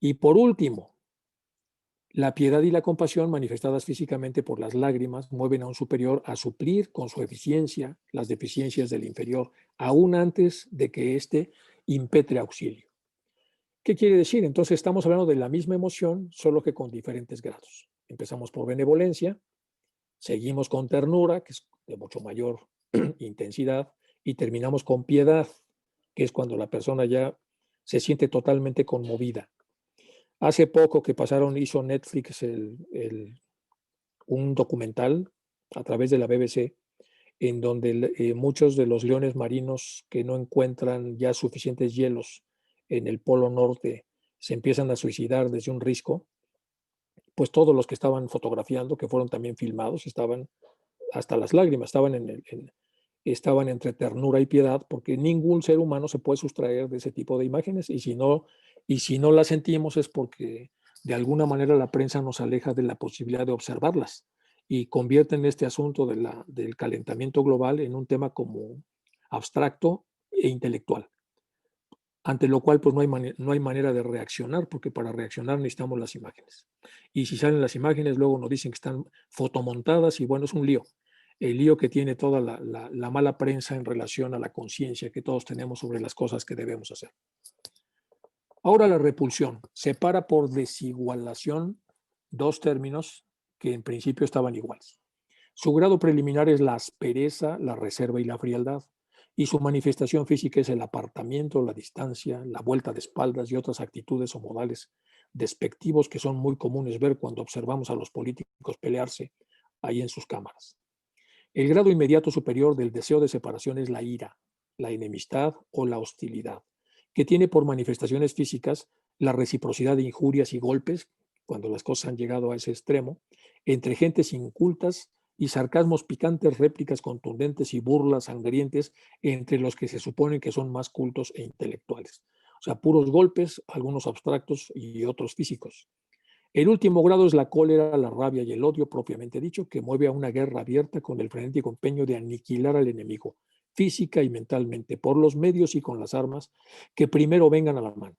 Y por último, la piedad y la compasión, manifestadas físicamente por las lágrimas, mueven a un superior a suplir con su eficiencia las deficiencias del inferior, aún antes de que éste impetre auxilio. ¿Qué quiere decir? Entonces estamos hablando de la misma emoción, solo que con diferentes grados. Empezamos por benevolencia, seguimos con ternura, que es de mucho mayor intensidad, y terminamos con piedad, que es cuando la persona ya se siente totalmente conmovida. Hace poco que hizo Netflix un documental a través de la BBC, en donde muchos de los leones marinos que no encuentran ya suficientes hielos en el Polo Norte se empiezan a suicidar desde un risco, pues todos los que estaban fotografiando, que fueron también filmados, estaban hasta las lágrimas, estaban entre ternura y piedad, porque ningún ser humano se puede sustraer de ese tipo de imágenes, y si no las sentimos es porque de alguna manera la prensa nos aleja de la posibilidad de observarlas y convierten este asunto del calentamiento global en un tema como abstracto e intelectual, ante lo cual pues no hay manera de reaccionar, porque para reaccionar necesitamos las imágenes. Y si salen las imágenes, luego nos dicen que están fotomontadas y bueno, es un lío. El lío que tiene toda la mala prensa en relación a la conciencia que todos tenemos sobre las cosas que debemos hacer. Ahora la repulsión separa por desigualación dos términos que en principio estaban iguales. Su grado preliminar es la aspereza, la reserva y la frialdad, y su manifestación física es el apartamiento, la distancia, la vuelta de espaldas y otras actitudes o modales despectivos que son muy comunes ver cuando observamos a los políticos pelearse ahí en sus cámaras. El grado inmediato superior del deseo de separación es la ira, la enemistad o la hostilidad, que tiene por manifestaciones físicas la reciprocidad de injurias y golpes, cuando las cosas han llegado a ese extremo, entre gentes incultas y sarcasmos picantes, réplicas contundentes y burlas sangrientes entre los que se suponen que son más cultos e intelectuales. O sea, puros golpes, algunos abstractos y otros físicos. El último grado es la cólera, la rabia y el odio propiamente dicho, que mueve a una guerra abierta con el frenético empeño de aniquilar al enemigo, física y mentalmente, por los medios y con las armas que primero vengan a la mano.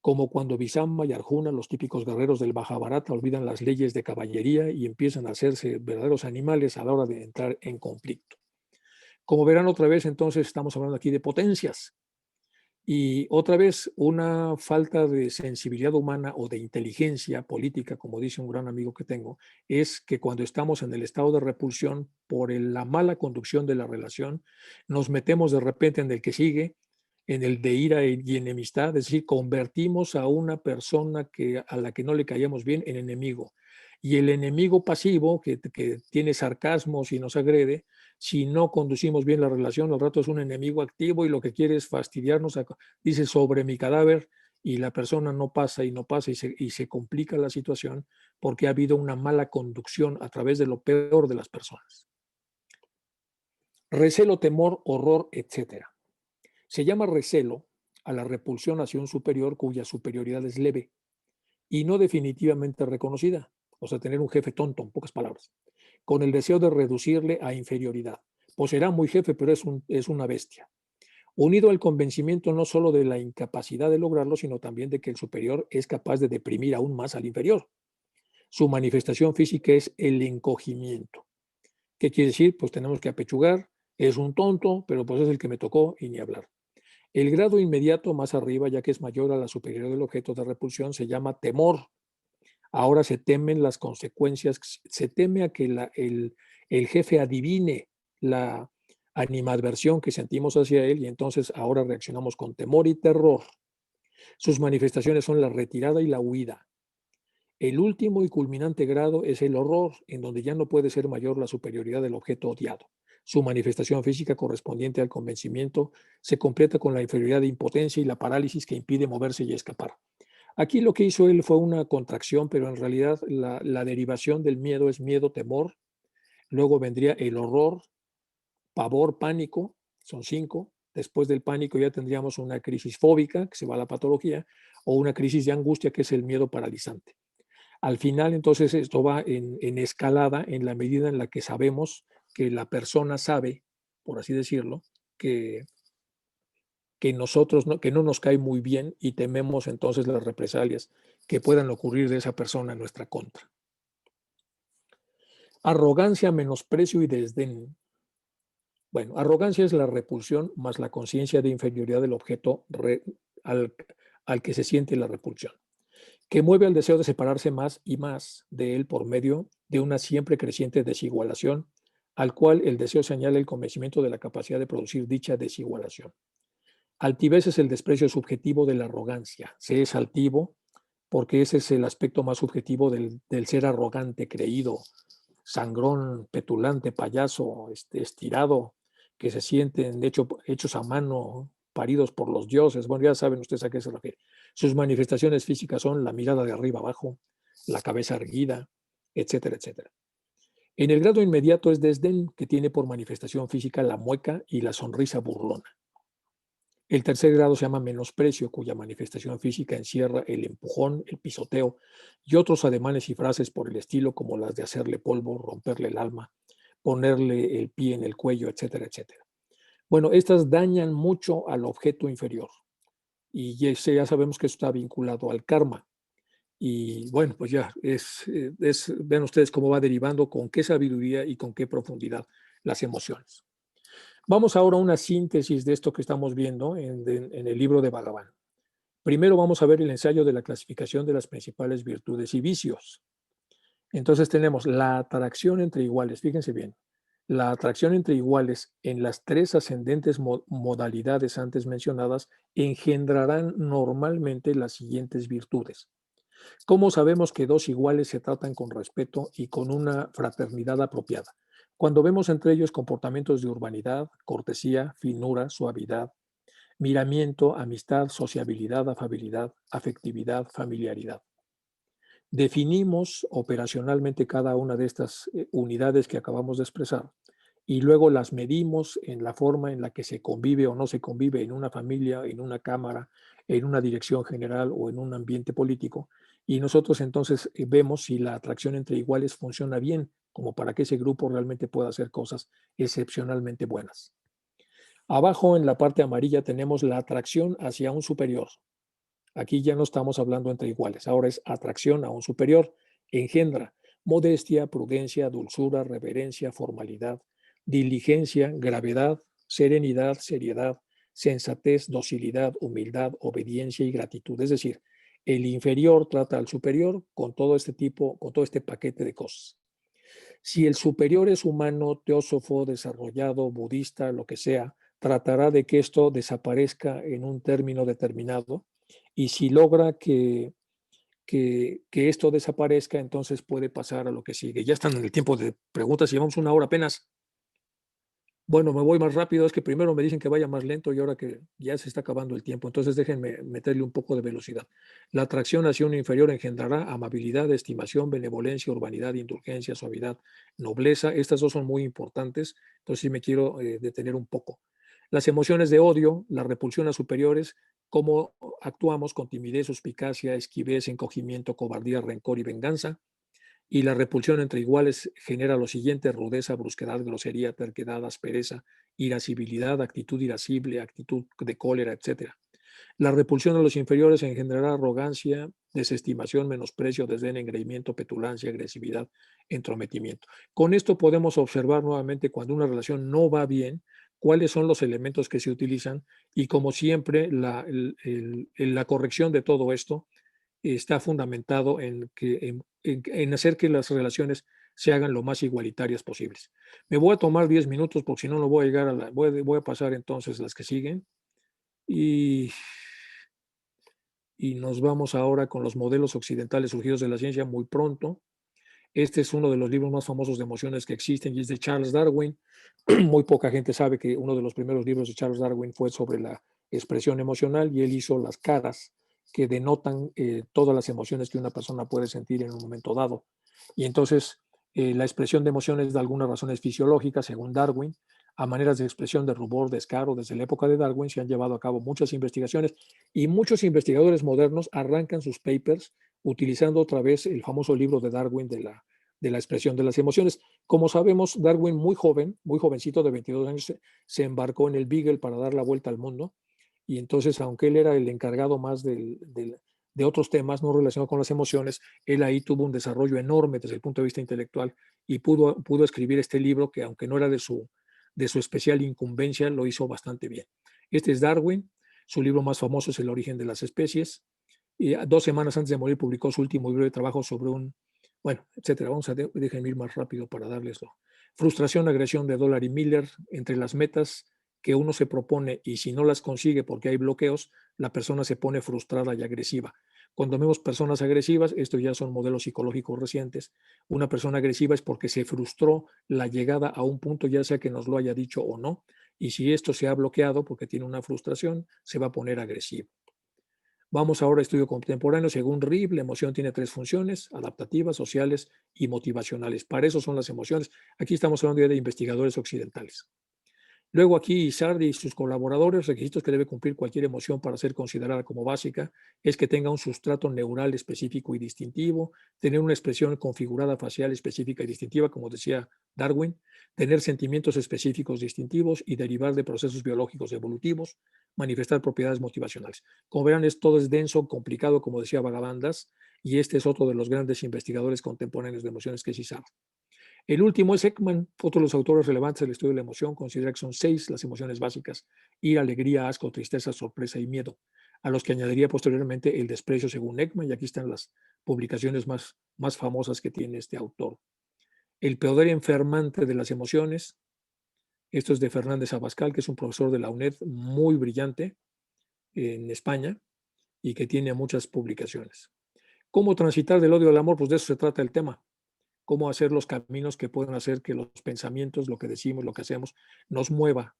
Como cuando Bhisama y Arjuna, los típicos guerreros del Mahabharata, olvidan las leyes de caballería y empiezan a hacerse verdaderos animales a la hora de entrar en conflicto. Como verán otra vez, entonces estamos hablando aquí de potencias. Y otra vez, una falta de sensibilidad humana o de inteligencia política, como dice un gran amigo que tengo, es que cuando estamos en el estado de repulsión por la mala conducción de la relación, nos metemos de repente en el que sigue, en el de ira y enemistad, es decir, convertimos a una persona a la que no le caíamos bien en enemigo. Y el enemigo pasivo, que tiene sarcasmos y nos agrede, si no conducimos bien la relación, al rato es un enemigo activo y lo que quiere es fastidiarnos, dice sobre mi cadáver, y la persona no pasa y no pasa y se complica la situación porque ha habido una mala conducción a través de lo peor de las personas. Recelo, temor, horror, etcétera. Se llama recelo a la repulsión hacia un superior cuya superioridad es leve y no definitivamente reconocida, o sea, tener un jefe tonto, en pocas palabras, con el deseo de reducirle a inferioridad. Pues será muy jefe, pero es una bestia. Unido al convencimiento no solo de la incapacidad de lograrlo, sino también de que el superior es capaz de deprimir aún más al inferior. Su manifestación física es el encogimiento. ¿Qué quiere decir? Pues tenemos que apechugar, es un tonto, pero pues es el que me tocó y ni hablar. El grado inmediato más arriba, ya que es mayor a la superioridad del objeto de repulsión, se llama temor. Ahora se temen las consecuencias, se teme a que el jefe adivine la animadversión que sentimos hacia él y entonces ahora reaccionamos con temor y terror. Sus manifestaciones son la retirada y la huida. El último y culminante grado es el horror, en donde ya no puede ser mayor la superioridad del objeto odiado. Su manifestación física correspondiente al convencimiento se completa con la inferioridad de impotencia y la parálisis que impide moverse y escapar. Aquí lo que hizo él fue una contracción, pero en realidad la derivación del miedo es miedo, temor. Luego vendría el horror, pavor, pánico, son 5. Después del pánico ya tendríamos una crisis fóbica, que se va a la patología, o una crisis de angustia, que es el miedo paralizante. Al final, entonces, esto va en escalada en la medida en la que sabemos que la persona sabe, por así decirlo, que nosotros que no nos cae muy bien y tememos entonces las represalias que puedan ocurrir de esa persona en nuestra contra. Arrogancia, menosprecio y desdén. Bueno, arrogancia es la repulsión más la conciencia de inferioridad del objeto al que se siente la repulsión, que mueve al deseo de separarse más y más de él por medio de una siempre creciente desigualación, al cual el deseo señala el convencimiento de la capacidad de producir dicha desigualación. Altivez es el desprecio subjetivo de la arrogancia. Se es altivo porque ese es el aspecto más subjetivo del ser arrogante, creído, sangrón, petulante, payaso, estirado, que se sienten hechos a mano, paridos por los dioses. Bueno, ya saben ustedes a qué se refiere. Sus manifestaciones físicas son la mirada de arriba abajo, la cabeza erguida, etcétera, etcétera. En el grado inmediato es desdén, que tiene por manifestación física la mueca y la sonrisa burlona. El tercer grado se llama menosprecio, cuya manifestación física encierra el empujón, el pisoteo y otros ademanes y frases por el estilo, como las de hacerle polvo, romperle el alma, ponerle el pie en el cuello, etcétera, etcétera. Bueno, estas dañan mucho al objeto inferior y ya sabemos que esto está vinculado al karma. Y bueno, pues ya vean ustedes cómo va derivando, con qué sabiduría y con qué profundidad las emociones. Vamos ahora a una síntesis de esto que estamos viendo en el libro de Bhagavan. Primero vamos a ver el ensayo de la clasificación de las principales virtudes y vicios. Entonces tenemos la atracción entre iguales, fíjense bien, la atracción entre iguales en las 3 ascendentes modalidades antes mencionadas engendrarán normalmente las siguientes virtudes. ¿Cómo sabemos que 2 iguales se tratan con respeto y con una fraternidad apropiada? Cuando vemos entre ellos comportamientos de urbanidad, cortesía, finura, suavidad, miramiento, amistad, sociabilidad, afabilidad, afectividad, familiaridad. Definimos operacionalmente cada una de estas unidades que acabamos de expresar y luego las medimos en la forma en la que se convive o no se convive en una familia, en una cámara, en una dirección general o en un ambiente político. Y nosotros entonces vemos si la atracción entre iguales funciona bien, como para que ese grupo realmente pueda hacer cosas excepcionalmente buenas. Abajo en la parte amarilla tenemos la atracción hacia un superior. Aquí ya no estamos hablando entre iguales, ahora es atracción a un superior. Engendra modestia, prudencia, dulzura, reverencia, formalidad, diligencia, gravedad, serenidad, seriedad, sensatez, docilidad, humildad, obediencia y gratitud. Es decir, el inferior trata al superior con todo este paquete de cosas. Si el superior es humano, teósofo, desarrollado, budista, lo que sea, tratará de que esto desaparezca en un término determinado, y si logra que esto desaparezca, entonces puede pasar a lo que sigue. Ya están en el tiempo de preguntas, llevamos 1 hora apenas. Bueno, me voy más rápido, es que primero me dicen que vaya más lento y ahora que ya se está acabando el tiempo, entonces déjenme meterle un poco de velocidad. La atracción hacia un inferior engendrará amabilidad, estimación, benevolencia, urbanidad, indulgencia, suavidad, nobleza. Estas dos son muy importantes, entonces sí me quiero detener un poco. Las emociones de odio, la repulsión a superiores, cómo actuamos con timidez, suspicacia, esquivez, encogimiento, cobardía, rencor y venganza. Y la repulsión entre iguales genera lo siguiente: rudeza, brusquedad, grosería, terquedad, aspereza, irascibilidad, actitud irascible, actitud de cólera, etc. La repulsión a los inferiores engendrará arrogancia, desestimación, menosprecio, desdén, engreimiento, petulancia, agresividad, entrometimiento. Con esto podemos observar nuevamente cuando una relación no va bien, cuáles son los elementos que se utilizan, y como siempre la corrección de todo esto está fundamentado en hacer que las relaciones se hagan lo más igualitarias posibles. Me voy a tomar 10 minutos porque si no, no voy a llegar voy a pasar entonces las que siguen, y nos vamos ahora con los modelos occidentales surgidos de la ciencia muy pronto. Este es uno de los libros más famosos de emociones que existen y es de Charles Darwin. Muy poca gente sabe que uno de los primeros libros de Charles Darwin fue sobre la expresión emocional, y él hizo las caras que denotan todas las emociones que una persona puede sentir en un momento dado. Y entonces la expresión de emociones, de algunas razones fisiológicas, según Darwin, a maneras de expresión de rubor, descaro. Desde la época de Darwin se han llevado a cabo muchas investigaciones y muchos investigadores modernos arrancan sus papers utilizando otra vez el famoso libro de Darwin de la expresión de las emociones. Como sabemos, Darwin, muy joven, muy jovencito, de 22 años, se embarcó en el Beagle para dar la vuelta al mundo. Y entonces, aunque él era el encargado más de otros temas no relacionados con las emociones, él ahí tuvo un desarrollo enorme desde el punto de vista intelectual y pudo escribir este libro que, aunque no era de su especial incumbencia, lo hizo bastante bien. Este es Darwin. Su libro más famoso es El origen de las especies. Y 2 semanas antes de morir publicó su último libro de trabajo sobre bueno, etcétera. Déjenme ir más rápido para darleslo. Frustración, agresión de Dollar y Miller. Entre las metas que uno se propone y si no las consigue porque hay bloqueos, la persona se pone frustrada y agresiva. Cuando vemos personas agresivas, estos ya son modelos psicológicos recientes, una persona agresiva es porque se frustró la llegada a un punto, ya sea que nos lo haya dicho o no, y si esto se ha bloqueado porque tiene una frustración, se va a poner agresivo. Vamos ahora a estudio contemporáneo. Según Reeve, la emoción tiene 3 funciones: adaptativas, sociales y motivacionales. Para eso son las emociones. Aquí estamos hablando ya de investigadores occidentales. Luego aquí Isardi y sus colaboradores, requisitos que debe cumplir cualquier emoción para ser considerada como básica, es que tenga un sustrato neural específico y distintivo, tener una expresión configurada facial específica y distintiva, como decía Darwin, tener sentimientos específicos distintivos y derivar de procesos biológicos evolutivos, manifestar propiedades motivacionales. Como verán, todo es denso, complicado, como decía Vagabandas, y este es otro de los grandes investigadores contemporáneos de emociones, que es Isardi. El último es Ekman. Otro de los autores relevantes del estudio de la emoción considera que son 6 las emociones básicas: ira, alegría, asco, tristeza, sorpresa y miedo, a los que añadiría posteriormente el desprecio según Ekman, y aquí están las publicaciones más famosas que tiene este autor. El poder enfermante de las emociones. Esto es de Fernández Abascal, que es un profesor de la UNED muy brillante en España y que tiene muchas publicaciones. ¿Cómo transitar del odio al amor? Pues de eso se trata el tema. Cómo hacer los caminos que puedan hacer que los pensamientos, lo que decimos, lo que hacemos, nos mueva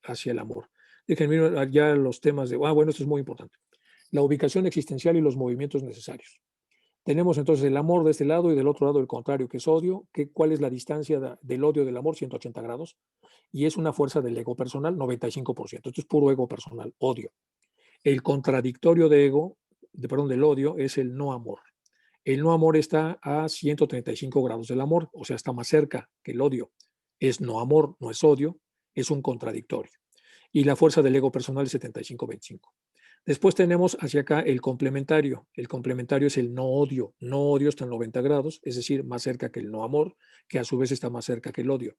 hacia el amor. Déjenme ver ya los temas de, bueno, esto es muy importante. La ubicación existencial y los movimientos necesarios. Tenemos entonces el amor de este lado y del otro lado el contrario, que es odio. ¿Cuál es la distancia del odio del amor? 180 grados. Y es una fuerza del ego personal, 95%. Esto es puro ego personal, odio. El contradictorio del odio es el no amor. El no amor está a 135 grados del amor, o sea, está más cerca que el odio. Es no amor, no es odio, es un contradictorio. Y la fuerza del ego personal es 75-25. Después tenemos hacia acá el complementario. El complementario es el no odio. No odio está en 90 grados, es decir, más cerca que el no amor, que a su vez está más cerca que el odio.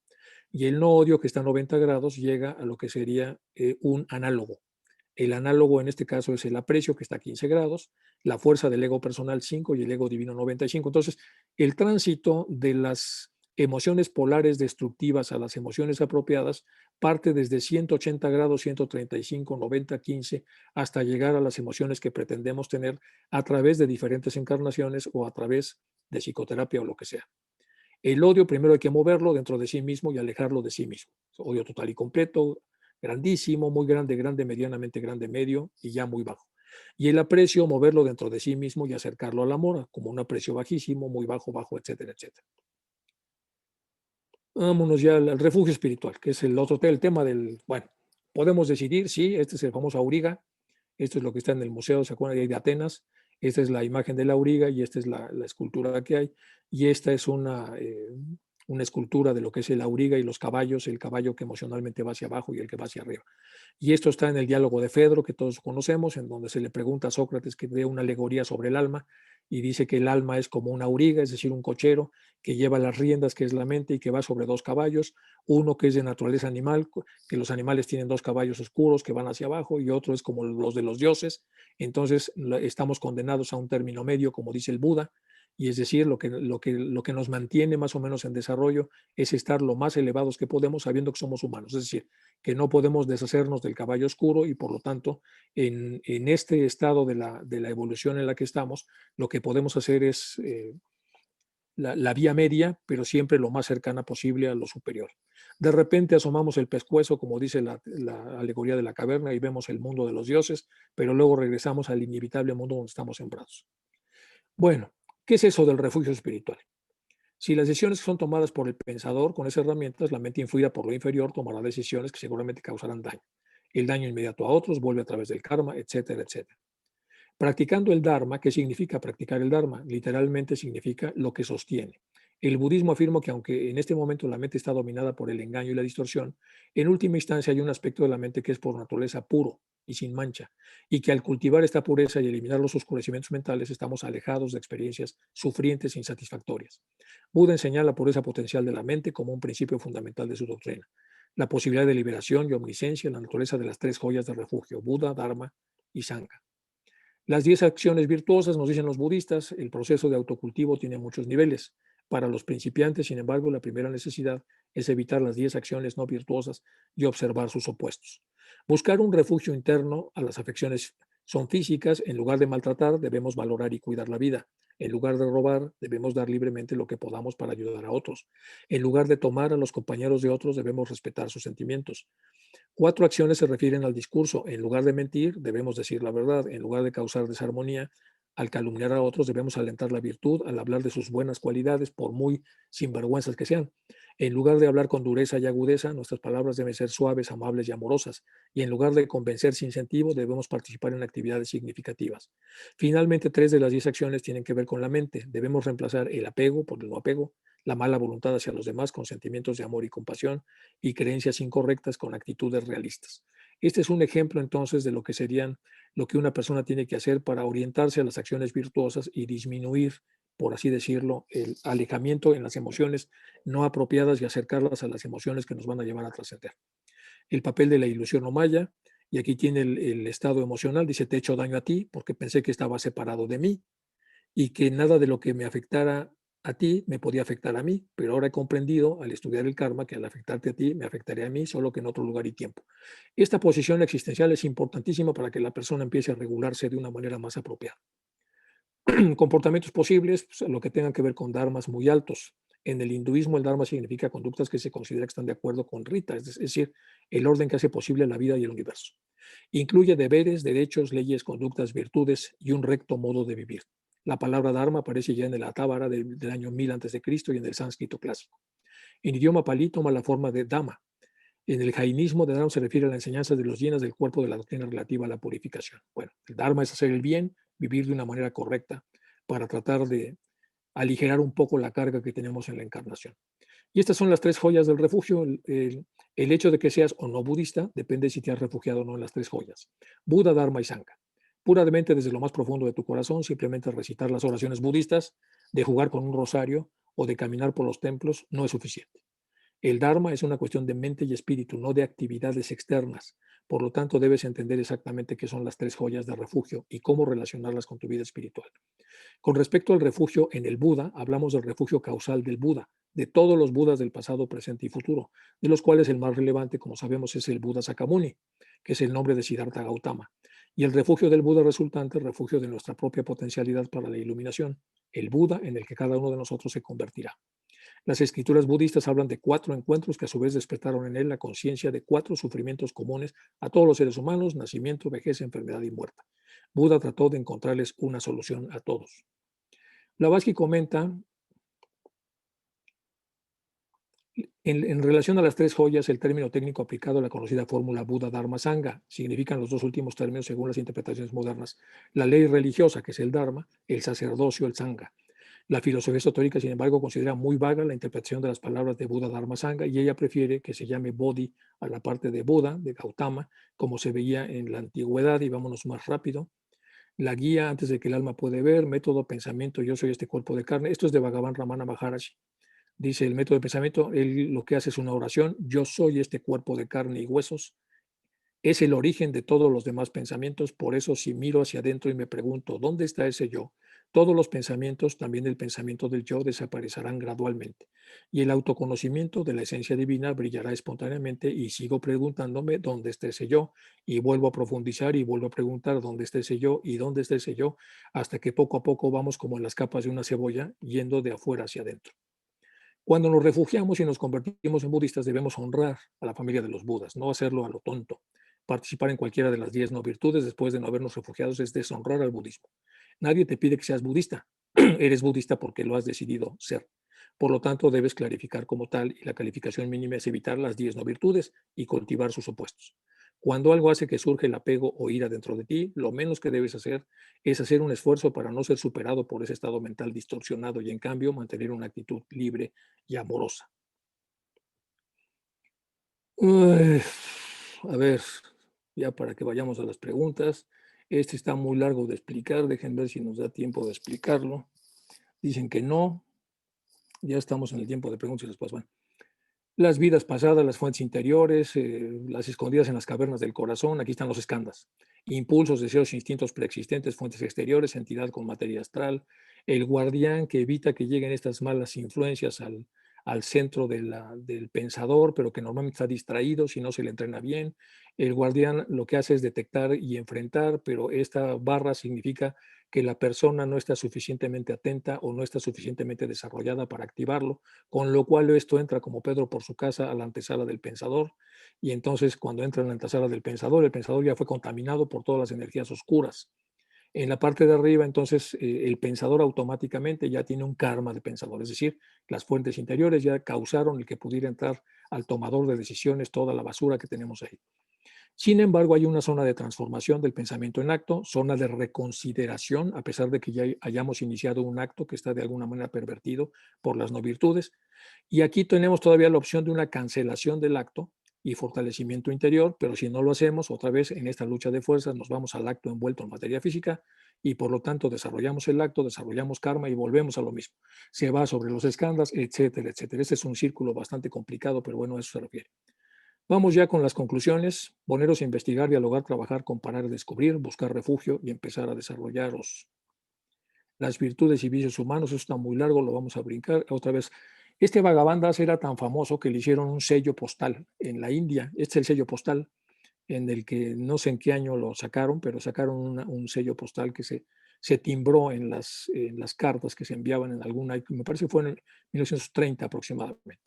Y el no odio, que está a 90 grados, llega a lo que sería un análogo. El análogo en este caso es el aprecio, que está a 15 grados, la fuerza del ego personal 5 y el ego divino 95. Entonces, el tránsito de las emociones polares destructivas a las emociones apropiadas parte desde 180 grados, 135, 90, 15, hasta llegar a las emociones que pretendemos tener a través de diferentes encarnaciones o a través de psicoterapia o lo que sea. El odio primero hay que moverlo dentro de sí mismo y alejarlo de sí mismo. Odio total y completo, grandísimo, muy grande, grande, medianamente grande, medio y ya muy bajo. Y el aprecio, moverlo dentro de sí mismo y acercarlo al amor, como un aprecio bajísimo, muy bajo, bajo, etcétera, etcétera. Vámonos ya al refugio espiritual, que es el otro el tema del, bueno, podemos decidir, sí, este es el famoso auriga, esto es lo que está en el museo, ¿se acuerdan de Atenas? Esta es la imagen del auriga y esta es la escultura que hay. Y esta es una escultura de lo que es el auriga y los caballos, el caballo que emocionalmente va hacia abajo y el que va hacia arriba. Y esto está en el diálogo de Fedro, que todos conocemos, en donde se le pregunta a Sócrates que dé una alegoría sobre el alma y dice que el alma es como una auriga, es decir, un cochero que lleva las riendas, que es la mente, y que va sobre dos caballos, uno que es de naturaleza animal, que los animales tienen dos caballos oscuros que van hacia abajo, y otro es como los de los dioses. Entonces estamos condenados a un término medio, como dice el Buda, y es decir, lo que nos mantiene más o menos en desarrollo es estar lo más elevados que podemos, sabiendo que somos humanos, es decir, que no podemos deshacernos del caballo oscuro y por lo tanto en este estado de la evolución en la que estamos, lo que podemos hacer es la vía media, pero siempre lo más cercana posible a lo superior. De repente asomamos el pescuezo, como dice la alegoría de la caverna, y vemos el mundo de los dioses, pero luego regresamos al inevitable mundo donde estamos sembrados. Bueno, ¿qué es eso del refugio espiritual? Si las decisiones son tomadas por el pensador con esas herramientas, la mente influida por lo inferior tomará decisiones que seguramente causarán daño. El daño inmediato a otros vuelve a través del karma, etcétera, etcétera. Practicando el Dharma, ¿qué significa practicar el Dharma? Literalmente significa lo que sostiene. El budismo afirma que aunque en este momento la mente está dominada por el engaño y la distorsión, en última instancia hay un aspecto de la mente que es por naturaleza puro y sin mancha, y que al cultivar esta pureza y eliminar los oscurecimientos mentales estamos alejados de experiencias sufrientes e insatisfactorias. Buda enseña la pureza potencial de la mente como un principio fundamental de su doctrina, la posibilidad de liberación y omnisciencia, la naturaleza de las tres joyas de refugio, Buda, Dharma y Sangha. Las 10 acciones virtuosas, nos dicen los budistas, el proceso de autocultivo tiene muchos niveles. Para los principiantes, sin embargo, la primera necesidad es evitar las 10 acciones no virtuosas y observar sus opuestos. Buscar un refugio interno a las afecciones son físicas. En lugar de maltratar, debemos valorar y cuidar la vida. En lugar de robar, debemos dar libremente lo que podamos para ayudar a otros. En lugar de tomar a los compañeros de otros, debemos respetar sus sentimientos. 4 acciones se refieren al discurso. En lugar de mentir, debemos decir la verdad. En lugar de causar desarmonía, al calumniar a otros, debemos alentar la virtud al hablar de sus buenas cualidades, por muy sinvergüenzas que sean. En lugar de hablar con dureza y agudeza, nuestras palabras deben ser suaves, amables y amorosas. Y en lugar de convencer sin incentivo, debemos participar en actividades significativas. Finalmente, 3 de las 10 acciones tienen que ver con la mente. Debemos reemplazar el apego por el no apego, la mala voluntad hacia los demás con sentimientos de amor y compasión, y creencias incorrectas con actitudes realistas. Este es un ejemplo entonces de lo que serían lo que una persona tiene que hacer para orientarse a las acciones virtuosas y disminuir, por así decirlo, el alejamiento en las emociones no apropiadas y acercarlas a las emociones que nos van a llevar a trascender. El papel de la ilusión o maya, y aquí tiene el estado emocional, dice, te he hecho daño a ti porque pensé que estaba separado de mí y que nada de lo que me afectara a ti me podía afectar a mí, pero ahora he comprendido al estudiar el karma que al afectarte a ti me afectaría a mí, solo que en otro lugar y tiempo. Esta posición existencial es importantísima para que la persona empiece a regularse de una manera más apropiada. Comportamientos posibles, pues, lo que tengan que ver con dharmas muy altos. En el hinduismo el dharma significa conductas que se considera que están de acuerdo con Rita, es decir, el orden que hace posible la vida y el universo. Incluye deberes, derechos, leyes, conductas, virtudes y un recto modo de vivir. La palabra Dharma aparece ya en el Atávara del año 1000 a.C. y en el sánscrito clásico. En idioma palí toma la forma de Dhamma. En el jainismo, de Dharma se refiere a la enseñanza de los yenas del cuerpo de la doctrina relativa a la purificación. Bueno, el Dharma es hacer el bien, vivir de una manera correcta para tratar de aligerar un poco la carga que tenemos en la encarnación. Y estas son las 3 joyas del refugio. El hecho de que seas o no budista depende si te has refugiado o no en las 3 joyas. Buda, Dharma y Sangha. Puramente desde lo más profundo de tu corazón, simplemente recitar las oraciones budistas, de jugar con un rosario o de caminar por los templos no es suficiente. El Dharma es una cuestión de mente y espíritu, no de actividades externas. Por lo tanto, debes entender exactamente qué son las tres joyas de refugio y cómo relacionarlas con tu vida espiritual. Con respecto al refugio en el Buda, hablamos del refugio causal del Buda, de todos los Budas del pasado, presente y futuro, de los cuales el más relevante, como sabemos, es el Buda Sakyamuni, que es el nombre de Siddhartha Gautama. Y el refugio del Buda resultante, el refugio de nuestra propia potencialidad para la iluminación, el Buda en el que cada uno de nosotros se convertirá. Las escrituras budistas hablan de 4 encuentros que a su vez despertaron en él la conciencia de 4 sufrimientos comunes a todos los seres humanos: nacimiento, vejez, enfermedad y muerte. Buda trató de encontrarles una solución a todos. Blavatsky comenta, en relación a las tres joyas, el término técnico aplicado a la conocida fórmula Buda Dharma Sangha significan los dos últimos términos según las interpretaciones modernas: la ley religiosa, que es el Dharma; el sacerdocio, el Sangha. La filosofía esotérica, sin embargo, considera muy vaga la interpretación de las palabras de Buda Dharma Sangha, y ella prefiere que se llame Bodhi a la parte de Buda, de Gautama, como se veía en la antigüedad. Y vámonos más rápido. La guía antes de que el alma puede ver, método, pensamiento, yo soy este cuerpo de carne. Esto es de Bhagavan Ramana Maharaj. Dice el método de pensamiento, él lo que hace es una oración: yo soy este cuerpo de carne y huesos. Es el origen de todos los demás pensamientos. Por eso, si miro hacia adentro y me pregunto, ¿dónde está ese yo?, todos los pensamientos, también el pensamiento del yo, desaparecerán gradualmente. Y el autoconocimiento de la esencia divina brillará espontáneamente, y sigo preguntándome dónde está ese yo, y vuelvo a profundizar y vuelvo a preguntar dónde está ese yo y dónde está ese yo, hasta que poco a poco vamos como en las capas de una cebolla, yendo de afuera hacia adentro. Cuando nos refugiamos y nos convertimos en budistas, debemos honrar a la familia de los Budas, no hacerlo a lo tonto. Participar en cualquiera de las 10 no virtudes después de no habernos refugiado es deshonrar al budismo. Nadie te pide que seas budista. Eres budista porque lo has decidido ser. Por lo tanto, debes clarificar como tal, y la calificación mínima es evitar las 10 no virtudes y cultivar sus opuestos. Cuando algo hace que surge el apego o ira dentro de ti, lo menos que debes hacer es hacer un esfuerzo para no ser superado por ese estado mental distorsionado, y en cambio mantener una actitud libre y amorosa. Uy, a ver, ya para que vayamos a las preguntas. Este está muy largo de explicar, dejen ver si nos da tiempo de explicarlo. Dicen que no, ya estamos en el tiempo de preguntas y respuestas. Bueno, las vidas pasadas, las fuentes interiores, las escondidas en las cavernas del corazón. Aquí están los skandhas: impulsos, deseos, instintos preexistentes, fuentes exteriores, entidad con materia astral, el guardián que evita que lleguen estas malas influencias al centro del pensador, pero que normalmente está distraído si no se le entrena bien. El guardián lo que hace es detectar y enfrentar, pero esta barra significa que la persona no está suficientemente atenta o no está suficientemente desarrollada para activarlo, con lo cual esto entra como Pedro por su casa a la antesala del pensador. Y entonces, cuando entra en la antesala del pensador, el pensador ya fue contaminado por todas las energías oscuras. En la parte de arriba, entonces, el pensador automáticamente ya tiene un karma de pensador, es decir, las fuentes interiores ya causaron el que pudiera entrar al tomador de decisiones toda la basura que tenemos ahí. Sin embargo, hay una zona de transformación del pensamiento en acto, zona de reconsideración, a pesar de que ya hayamos iniciado un acto que está de alguna manera pervertido por las no virtudes. Y aquí tenemos todavía la opción de una cancelación del acto y fortalecimiento interior, pero si no lo hacemos, otra vez en esta lucha de fuerzas nos vamos al acto envuelto en materia física, y por lo tanto desarrollamos el acto, desarrollamos karma y volvemos a lo mismo. Se va sobre los escándalos, etcétera, etcétera. Este es un círculo bastante complicado, pero bueno, a eso se refiere. Vamos ya con las conclusiones. Poneros a investigar, dialogar, trabajar, comparar, descubrir, buscar refugio y empezar a desarrollaros. Las virtudes y vicios humanos, eso está muy largo, lo vamos a brincar. Otra vez, este Bhagavad Gita era tan famoso que le hicieron un sello postal en la India. Este es el sello postal, en el que no sé en qué año lo sacaron, pero sacaron un sello postal que se timbró en las cartas que se enviaban en alguna, me parece que fue en 1930 aproximadamente.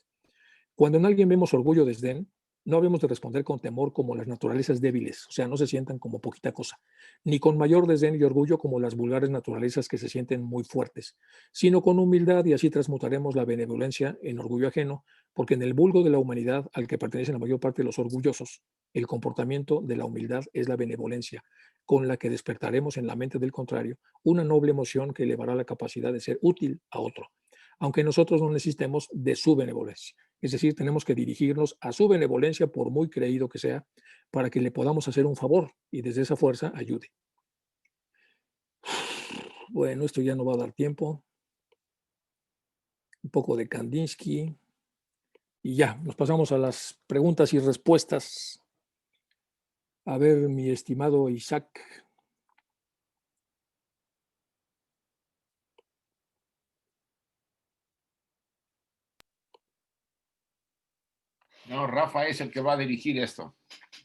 Cuando en alguien vemos orgullo o desdén, no habemos de responder con temor como las naturalezas débiles, o sea, no se sientan como poquita cosa, ni con mayor desdén y orgullo como las vulgares naturalezas que se sienten muy fuertes, sino con humildad, y así transmutaremos la benevolencia en orgullo ajeno, porque en el vulgo de la humanidad, al que pertenecen la mayor parte de los orgullosos, el comportamiento de la humildad es la benevolencia, con la que despertaremos en la mente del contrario una noble emoción que elevará la capacidad de ser útil a otro, aunque nosotros no necesitemos de su benevolencia. Es decir, tenemos que dirigirnos a su benevolencia, por muy creído que sea, para que le podamos hacer un favor y desde esa fuerza ayude. Bueno, esto ya no va a dar tiempo. Un poco de Kandinsky. Y ya, nos pasamos a las preguntas y respuestas. A ver, mi estimado Isaac. No, Rafa es el que va a dirigir esto.